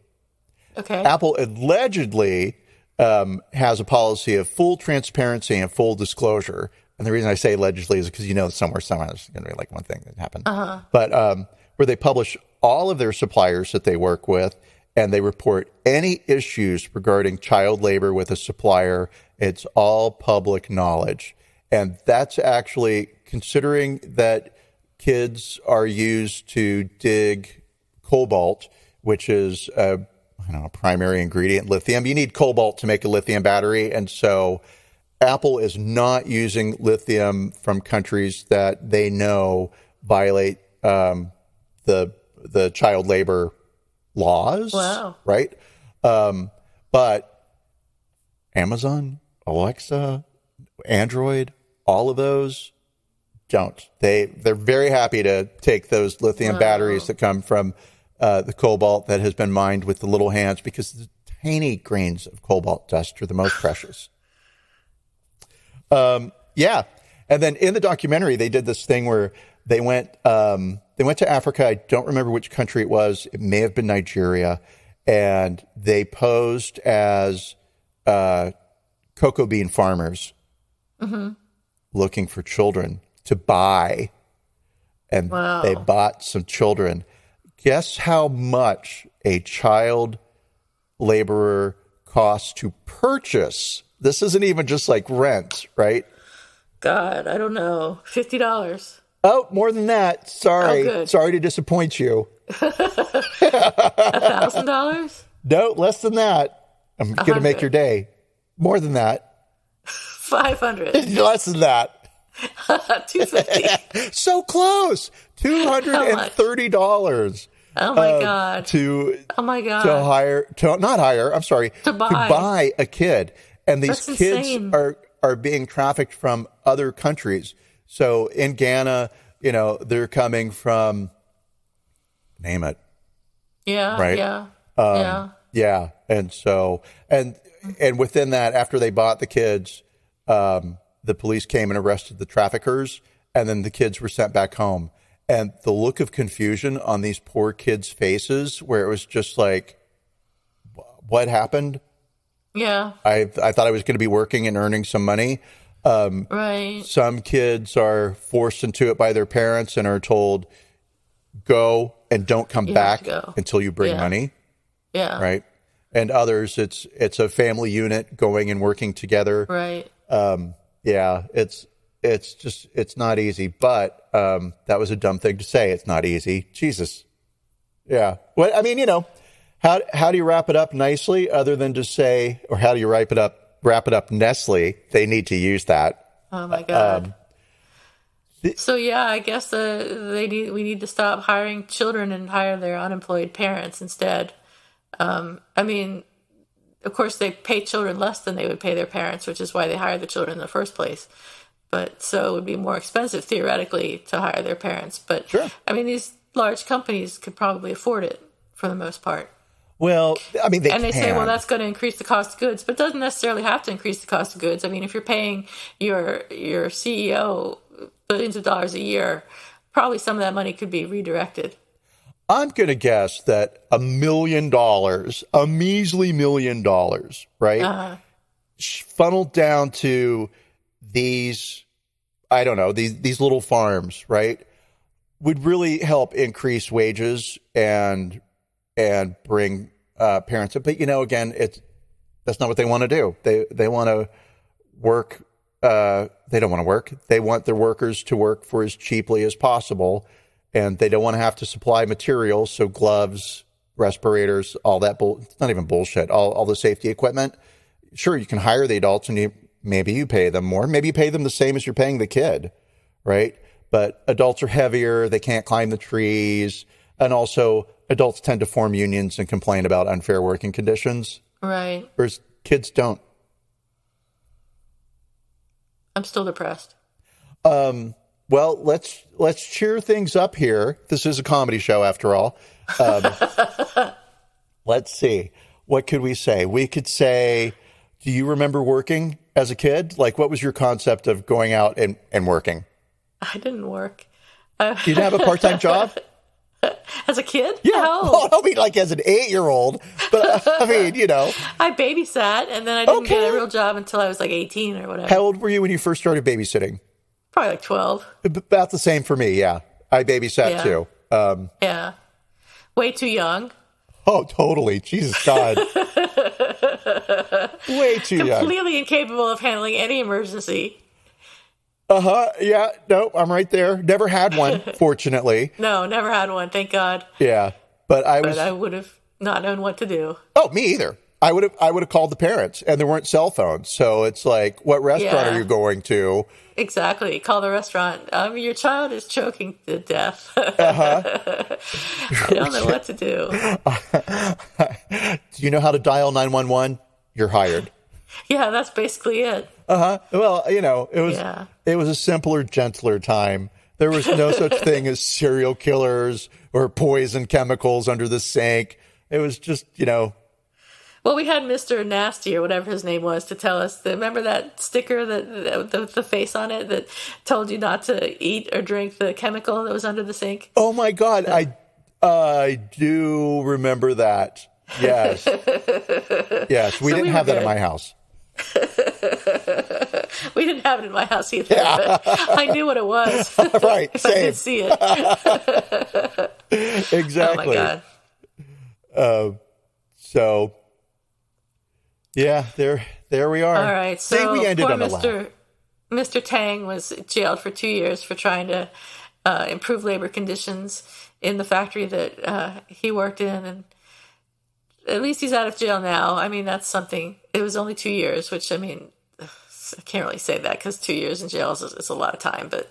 Okay. Apple allegedly has a policy of full transparency and full disclosure. And the reason I say allegedly is because somewhere there's going to be one thing that happened. But where they publish all of their suppliers that they work with, and they report any issues regarding child labor with a supplier. It's all public knowledge. And that's actually, considering that kids are used to dig cobalt, which is a primary ingredient, lithium. You need cobalt to make a lithium battery. And so Apple is not using lithium from countries that they know violate the child labor laws. Wow. Right? But Amazon, Alexa, Android, all of those don't. They're very happy to take those lithium batteries that come from the cobalt that has been mined with the little hands, because the tiny grains of cobalt dust are the most precious. Yeah. And then in the documentary, they did this thing where they went to Africa. I don't remember which country it was. It may have been Nigeria. And they posed as cocoa bean farmers looking for children to buy. And they bought some children. Guess how much a child laborer costs to purchase? This isn't even just like rent, right? God, I don't know. $50. Oh, more than that. Sorry. Oh, sorry to disappoint you. $1,000? No, less than that. I'm going to make your day. More than that. 500. Less than that. 250. So close. $230. Oh my God. To buy a kid. And these That's kids insane. are being trafficked from other countries. So in Ghana, they're coming from, name it. Yeah. Right? Yeah. Yeah. And so, and within that, after they bought the kids, the police came and arrested the traffickers, and then the kids were sent back home. And the look of confusion on these poor kids' faces, where it was just like, what happened? Yeah. I thought I was going to be working and earning some money. Right. Some kids are forced into it by their parents and are told, go and don't come back until you bring money. Yeah. Right. And others, it's a family unit going and working together. Right. Yeah, it's it's not easy. But that was a dumb thing to say. It's not easy. Jesus. Yeah. Well, I mean, how do you wrap it up nicely other than to say, or how do you wrap it up Nestle? They need to use that. Oh my God. So yeah, I guess we need to stop hiring children and hire their unemployed parents instead. I mean, of course, they pay children less than they would pay their parents, which is why they hire the children in the first place. But so it would be more expensive theoretically to hire their parents. But sure. I mean, these large companies could probably afford it for the most part. Well, I mean, they say, well, that's going to increase the cost of goods, but it doesn't necessarily have to increase the cost of goods. I mean, if you're paying your CEO billions of dollars a year, probably some of that money could be redirected. I'm going to guess that $1 million, a measly $1 million, right, funneled down to these, I don't know, these little farms, right, would really help increase wages and bring parents up. But, again, that's not what they want to do. They want to work. They don't want to work. They want their workers to work for as cheaply as possible. And they don't want to have to supply materials. So gloves, respirators, all that. It's not even bullshit. All the safety equipment. Sure, you can hire the adults and maybe you pay them more. Maybe you pay them the same as you're paying the kid, right? But adults are heavier. They can't climb the trees. And also, adults tend to form unions and complain about unfair working conditions. Right. Whereas kids don't. I'm still depressed. Well, let's cheer things up here. This is a comedy show, after all. Let's see. What could we say? We could say, do you remember working as a kid? Like, what was your concept of going out and working? I didn't work. You didn't have a part-time job? As a kid? Yeah. No. Well, I mean, like as an 8-year-old. But I mean, I babysat, and then I didn't get a real job until I was like 18 or whatever. How old were you when you first started babysitting? Probably like 12. About the same for me, yeah. I babysat too. Yeah. Way too young. Oh, totally. Jesus God. Way too young. Completely incapable of handling any emergency. Yeah. No, I'm right there. Never had one, fortunately. No, never had one. Thank God. Yeah. But I would have not known what to do. Oh, me either. I would have called the parents, and there weren't cell phones. So it's like, what restaurant are you going to? Exactly. Call the restaurant. Your child is choking to death. I don't know what to do. Do you know how to dial 911? You're hired. Yeah, that's basically it. Well, it was a simpler, gentler time. There was no such thing as serial killers or poison chemicals under the sink. It was just, Well, we had Mr. Nasty or whatever his name was to tell us. Remember that sticker the face on it that told you not to eat or drink the chemical that was under the sink? Oh my God, I do remember that. Yes, yes. We didn't have that at my house. We didn't have it in my house either. Yeah. But I knew what it was. Right, if same. I did see it. Exactly. Oh my God. So. Yeah, there we are. All right, so I think we ended poor on a laugh. Mr. Tang was jailed for 2 years for trying to improve labor conditions in the factory that he worked in, and at least he's out of jail now. I mean, that's something. It was only 2 years, which, I mean, I can't really say that because 2 years in jail is a lot of time, but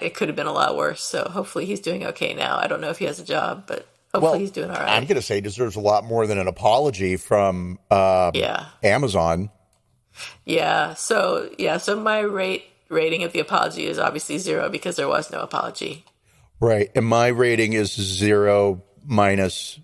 it could have been a lot worse. So hopefully he's doing okay now. I don't know if he has a job, but hopefully he's doing all right. I'm going to say he deserves a lot more than an apology from Amazon. Yeah. So my rating of the apology is obviously 0 because there was no apology. Right. And my rating is 0 minus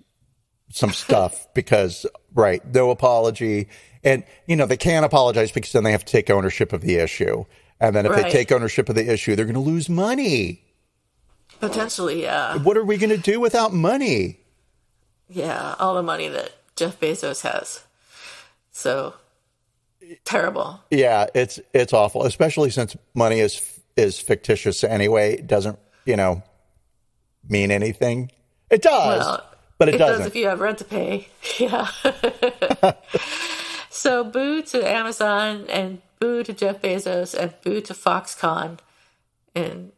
some stuff because, no apology. And, they can't apologize because then they have to take ownership of the issue. And then if they take ownership of the issue, they're going to lose money. Potentially, yeah. What are we going to do without money? Yeah, all the money that Jeff Bezos has. So, terrible. Yeah, it's awful, especially since money is fictitious anyway. It doesn't, mean anything. It does, but it doesn't. Does if you have rent to pay. Yeah. So boo to Amazon and boo to Jeff Bezos and boo to Foxconn and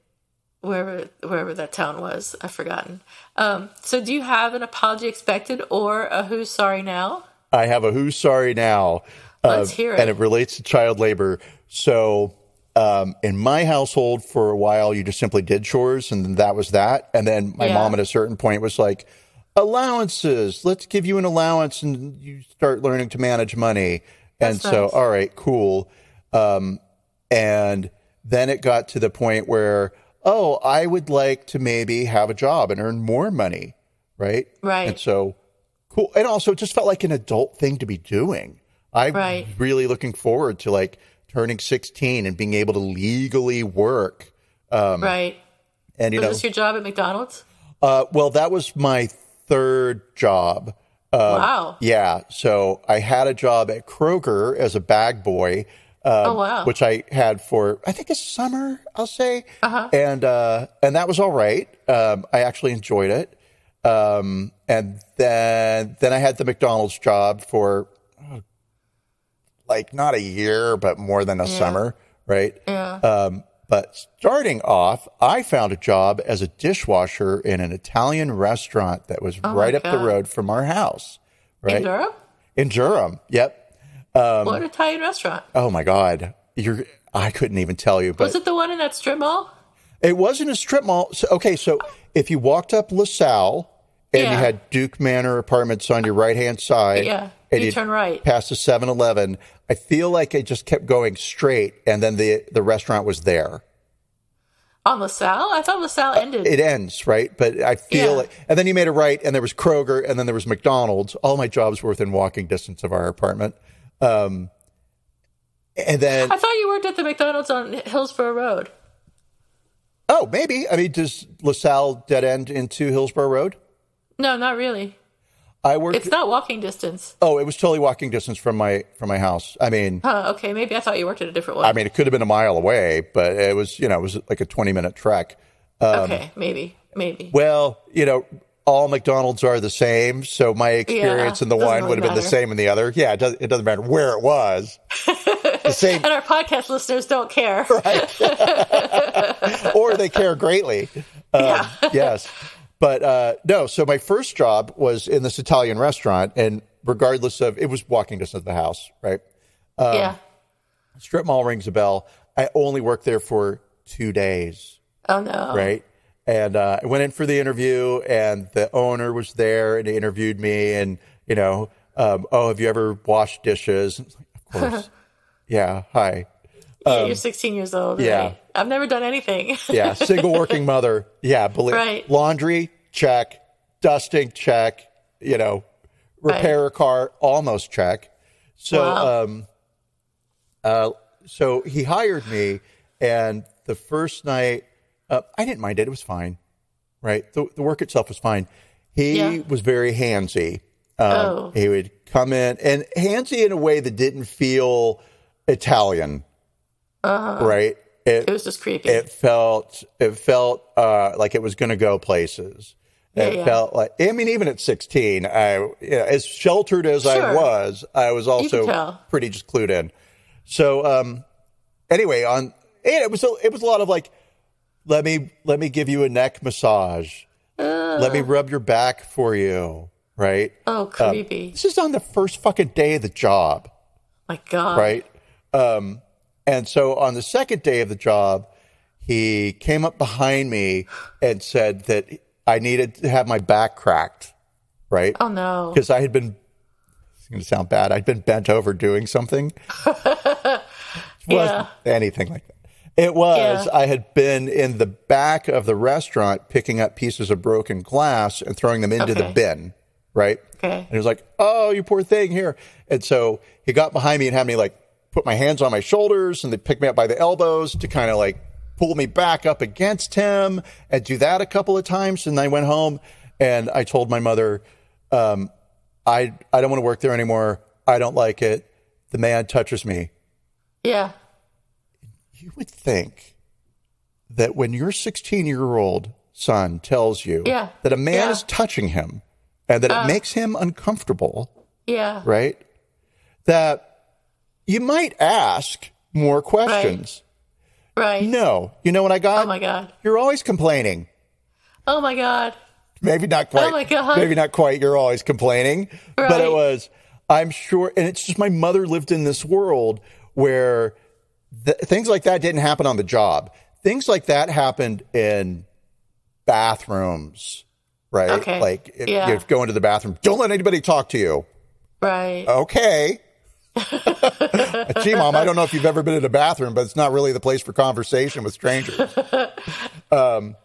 wherever that town was. I've forgotten. So do you have an apology expected or a who's sorry now? I have a who's sorry now. Let's hear it. And it relates to child labor. So in my household for a while, you just simply did chores and then that was that. And then my mom at a certain point was like, allowances, let's give you an allowance and you start learning to manage money. And That's so, nice. all right, cool. And then it got to the point where, oh, I would like to maybe have a job and earn more money. Right. Right. And so cool. And also it just felt like an adult thing to be doing. I'm really looking forward to like turning 16 and being able to legally work. Right. And was this your job at McDonald's? Well, that was my third job. Wow. Yeah. So I had a job at Kroger as a bag boy, which I had for, I think a summer, I'll say. And that was all right. I actually enjoyed it. And then I had the McDonald's job for like not a year, but more than a summer. Right. Yeah. But starting off, I found a job as a dishwasher in an Italian restaurant that was right up the road from our house. Right? In Durham? In Durham, yep. What Italian restaurant? Oh my God, I couldn't even tell you. But was it the one in that strip mall? It wasn't a strip mall. So if you walked up LaSalle and you had Duke Manor Apartments on your right hand side, and you turn right past the 7-Eleven. I feel like I just kept going straight, and then the restaurant was there. On LaSalle? I thought LaSalle ended. It ends, right? But I feel like, and then you made a right, and there was Kroger, and then there was McDonald's. All my jobs were within walking distance of our apartment. And then I thought you worked at the McDonald's on Hillsborough Road. Oh, maybe. I mean, does LaSalle dead end into Hillsborough Road? No, not really. It's not walking distance. Oh, it was totally walking distance from my house. I mean, okay, maybe I thought you worked at a different one. I mean, it could have been a mile away, but it was like a 20-minute trek. Okay, maybe. Well, all McDonald's are the same, so my experience in the one would have been the same in the other. Yeah, it doesn't matter where it was. The same. And our podcast listeners don't care. Right. Or they care greatly. Yes. But no, so my first job was in this Italian restaurant, and regardless of, it was walking distance of the house, right? Strip mall rings a bell. I only worked there for 2 days. Oh, no. Right? And I went in for the interview, and the owner was there, and he interviewed me, and, have you ever washed dishes? Of course. Yeah, hi. You're 16 years old. Yeah. Right? I've never done anything. Yeah, single working mother. Yeah, right. Laundry, check. Dusting, check. Repair a car, almost check. So, so he hired me, and the first night, I didn't mind it. It was fine, right? The work itself was fine. He was very handsy. He would come in, and handsy in a way that didn't feel Italian, right? It was just creepy. It felt like it was going to go places. It felt like, I mean, even at 16, as sheltered as I was also pretty just clued in. So, anyway, it was a lot of like, let me give you a neck massage. Let me rub your back for you. Right. Oh, creepy. This is on the first fucking day of the job. My God. Right. And so on the second day of the job, he came up behind me and said that I needed to have my back cracked. Right. Oh, no. Because I had been, it's going to sound bad, I'd been bent over doing something. It wasn't anything like that. It was, I had been in the back of the restaurant picking up pieces of broken glass and throwing them into the bin. Right. Okay. And he was like, oh, you poor thing, here. And so he got behind me and had me like put my hands on my shoulders, and they picked me up by the elbows to kind of like pull me back up against him, and do that a couple of times. And I went home and I told my mother, I don't want to work there anymore. I don't like it. The man touches me. Yeah. You would think that when your 16-year-old son tells you that a man is touching him and that it makes him uncomfortable, right? that you might ask more questions. Right. No. You know what I got? Oh, my God. You're always complaining. Oh, my God. Maybe not quite. Oh, my God. Maybe not quite. You're always complaining. Right. But it was, I'm sure, and it's just my mother lived in this world where things like that didn't happen on the job. Things like that happened in bathrooms, right? Okay. Like if you go into the bathroom, don't let anybody talk to you. Right. Okay. Gee, Mom, I don't know if you've ever been in a bathroom, but it's not really the place for conversation with strangers. And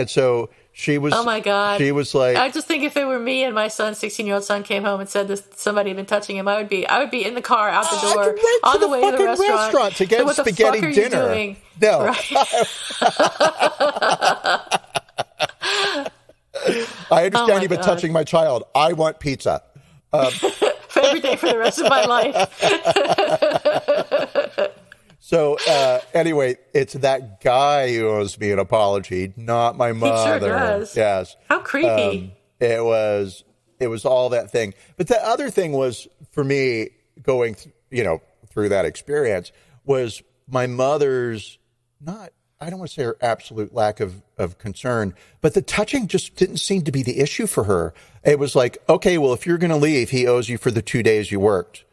so she was. Oh my God! She was like, I just think if it were me and my son, 16-year-old son, came home and said this, somebody had been touching him, I would be in the car out the door on the way to the restaurant to get spaghetti dinner. Doing? No. Right. I understand you've been touching my child. I want pizza. Every day for the rest of my life. So anyway, it's that guy who owes me an apology, not my mother. He sure does. Yes. How creepy. It was all that thing. But the other thing was for me going, through that experience was my mother's I don't want to say her absolute lack of concern, but the touching just didn't seem to be the issue for her. It was like, okay, well, if you're going to leave, he owes you for the 2 days you worked.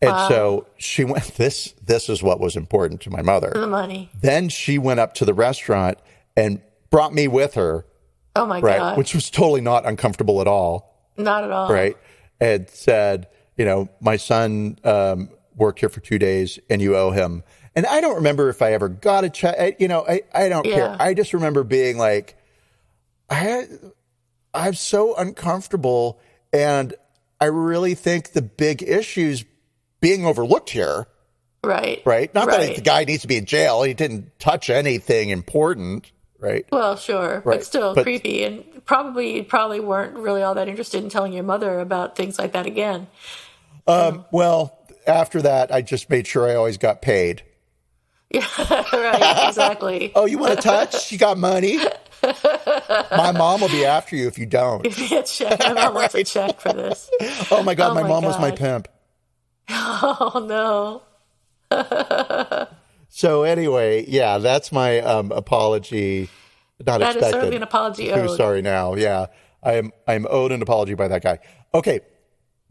And so she went, this is what was important to my mother. The money. Then she went up to the restaurant and brought me with her. Oh my God. Which was totally not uncomfortable at all. Not at all. Right. And said, my son worked here for 2 days and you owe him. And I don't remember if I ever got a check. I don't care. I just remember being like, I'm so uncomfortable. And I really think the big issue's being overlooked here. Right. Right. Not that the guy needs to be in jail. He didn't touch anything important. Right. Well, sure. Right. But still creepy. And you probably weren't really all that interested in telling your mother about things like that again. Well, after that, I just made sure I always got paid. Yeah, right, exactly. Oh, you want to touch? You got money? My mom will be after you if you don't. Give me a check. My mom wants a check for this. Oh, my God. My mom was my pimp. Oh, no. So anyway, that's my apology. Not expected. That is certainly an apology owed. Who's sorry now? Yeah, I'm owed an apology by that guy. Okay,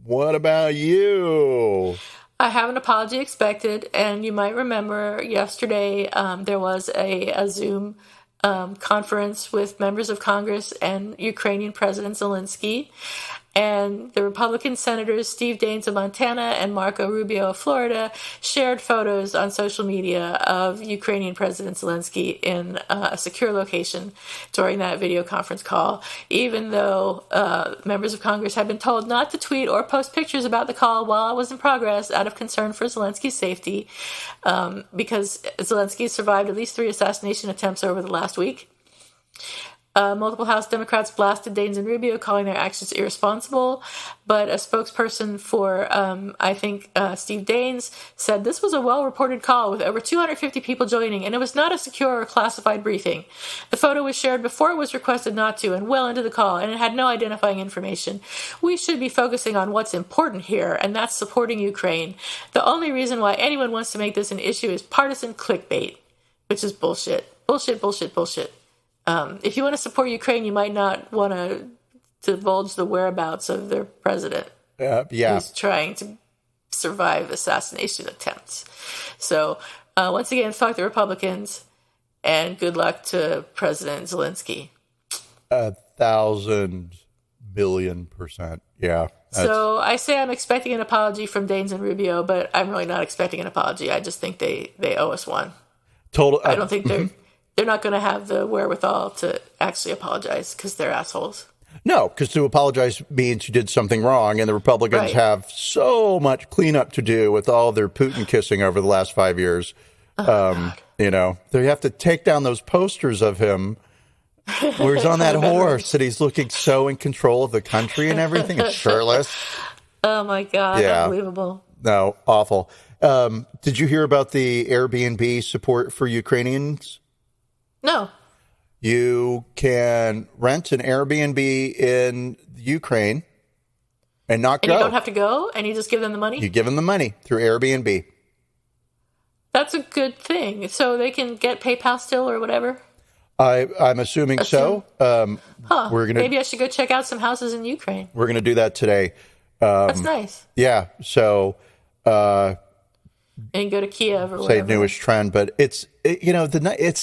what about you? I have an apology expected, and you might remember yesterday there was a Zoom conference with members of Congress and Ukrainian President Zelensky. And the Republican senators Steve Daines of Montana and Marco Rubio of Florida shared photos on social media of Ukrainian President Zelensky in a secure location during that video conference call, even though members of Congress had been told not to tweet or post pictures about the call while it was in progress out of concern for Zelensky's safety, because Zelensky survived at least 3 assassination attempts over the last week. Multiple House Democrats blasted Daines and Rubio, calling their actions irresponsible. But a spokesperson for, Steve Daines said this was a well-reported call with over 250 people joining, and it was not a secure or classified briefing. The photo was shared before it was requested not to and well into the call, and it had no identifying information. We should be focusing on what's important here, and that's supporting Ukraine. The only reason why anyone wants to make this an issue is partisan clickbait, which is bullshit. Bullshit. If you want to support Ukraine, you might not want to divulge the whereabouts of their president. Who's trying to survive assassination attempts. So, once again, fuck the Republicans, and good luck to President Zelensky. 1,000 billion%. Yeah. So I say I'm expecting an apology from Daines and Rubio, but I'm really not expecting an apology. I just think they owe us one. I don't think they're not going to have the wherewithal to actually apologize because they're assholes. No, because to apologize means you did something wrong, and the Republicans have so much cleanup to do with all their Putin kissing over the last 5 years. They have to take down those posters of him where he's on that horse and he's looking so in control of the country and everything and shirtless. Oh, my God. Yeah. Unbelievable. No, awful. Did you hear about the Airbnb support for Ukrainians? No. You can rent an Airbnb in Ukraine. and not go. And you don't have to go, and you just give them the money? You give them the money through Airbnb. That's a good thing. So they can get PayPal still or whatever? I'm assuming so. Maybe I should go check out some houses in Ukraine. We're going to do that today. That's nice. Yeah. So... and go to Kiev or say whatever. Newish trend, but it's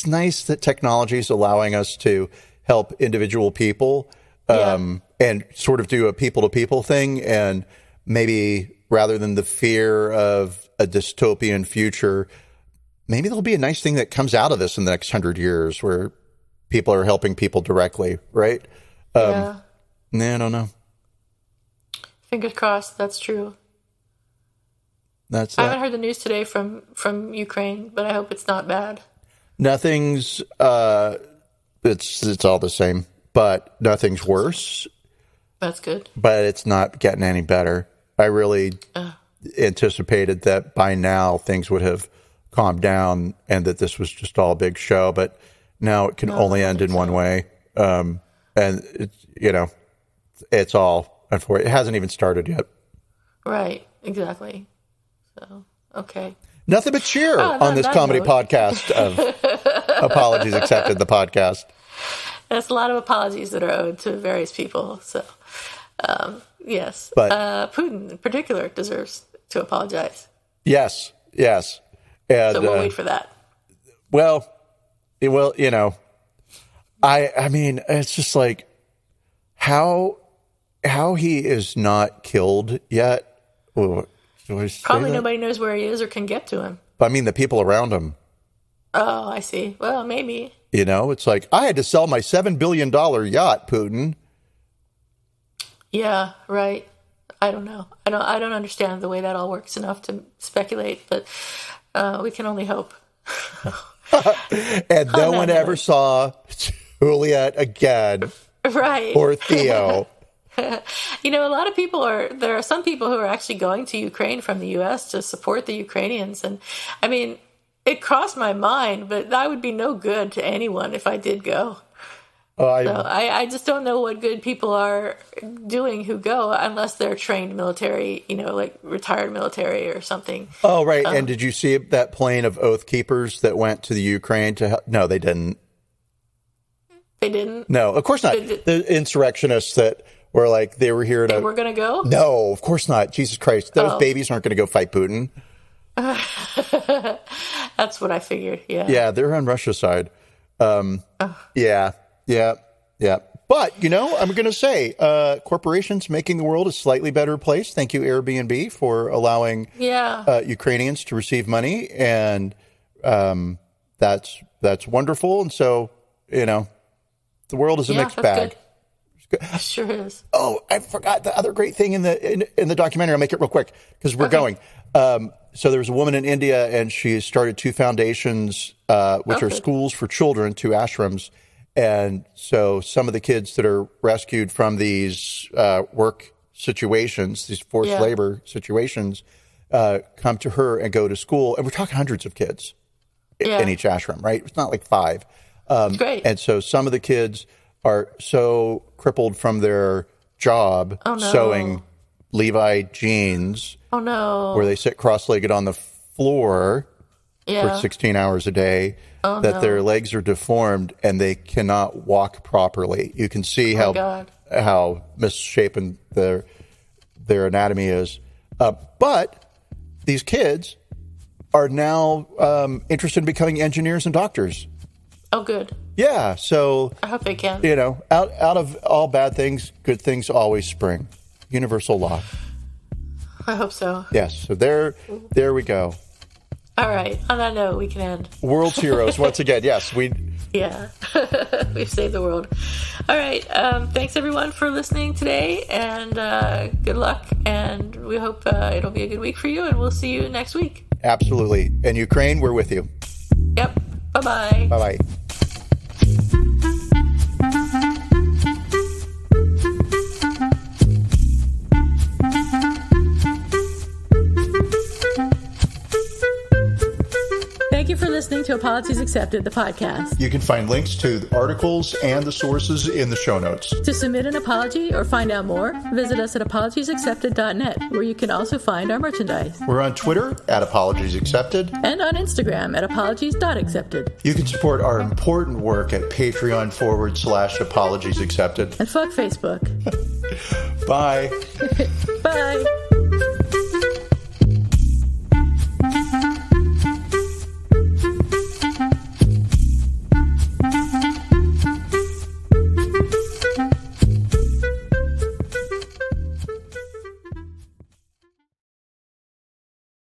nice that technology is allowing us to help individual people and sort of do a people-to-people thing, and maybe rather than the fear of a dystopian future, maybe there'll be a nice thing that comes out of this in the next 100 years where people are helping people directly, right? I don't know. Fingers crossed, that's true. I haven't heard the news today from Ukraine, but I hope it's not bad. Nothing's it's all the same, but nothing's worse. That's good. But it's not getting any better. I really anticipated that by now things would have calmed down and that this was just all a big show, but now it can only end in one way. And it's all unfortunate. It hasn't even started yet. Right, exactly. So, okay. Nothing but cheer on this comedy podcast of Apologies Accepted, the podcast. That's a lot of apologies that are owed to various people. So, yes. But Putin in particular deserves to apologize. Yes. And, so we'll wait for that. Well, I mean, it's just like how he is not killed yet. Probably nobody knows where he is or can get to him. But I mean, the people around him. Oh, I see. Well, maybe. It's like, I had to sell my $7 billion yacht, Putin. Yeah, right. I don't know. I don't understand the way that all works enough to speculate, but we can only hope. And no one ever saw Juliette again. Right. Or Theo. A lot of people there are some people who are actually going to Ukraine from the U.S. to support the Ukrainians. And I mean, it crossed my mind, but that would be no good to anyone if I did go. I just don't know what good people are doing who go unless they're trained military, like retired military or something. Oh, right. And did you see that plane of Oath Keepers that went to the Ukraine to help? No, they didn't. They didn't? No, of course not. The insurrectionists that were like, they were here to... They were going to go? No, of course not. Jesus Christ. Those babies aren't going to go fight Putin. That's what I figured, yeah. Yeah, they're on Russia's side. Yeah. But, I'm going to say, corporations making the world a slightly better place. Thank you, Airbnb, for allowing Ukrainians to receive money. And that's wonderful. And so, the world is a mixed bag. Good. It sure is. Oh, I forgot the other great thing in the documentary. I'll make it real quick because we're going. So there was a woman in India, and she started 2 foundations, which are schools for children, 2 ashrams. And so some of the kids that are rescued from these work situations, these forced labor situations, come to her and go to school. And we're talking hundreds of kids in each ashram, right? It's not like 5. Great. And so some of the kids are so crippled from their job sewing Levi jeans. Oh, no. Where they sit cross-legged on the floor for 16 hours a day, their legs are deformed and they cannot walk properly. You can see how misshapen their anatomy is. But these kids are now interested in becoming engineers and doctors. Oh, good. Yeah, so... I hope they can. Out of all bad things, good things always spring. Universal law. I hope so. Yes, so there we go. All right, on that note, we can end. World's heroes, once again. Yes, Yeah, we've saved the world. All right, thanks everyone for listening today, and good luck, and we hope it'll be a good week for you, and we'll see you next week. Absolutely. And Ukraine, we're with you. Yep. Bye-bye. Bye-bye. Thank you for listening to Apologies Accepted, the podcast. You can find links to the articles and the sources in the show notes. To submit an apology or find out more, visit us at apologiesaccepted.net, where you can also find our merchandise. We're on Twitter at Apologies Accepted. And on Instagram at apologies.accepted. You can support our important work at Patreon.com/Apologies Accepted. And fuck Facebook. Bye. Bye.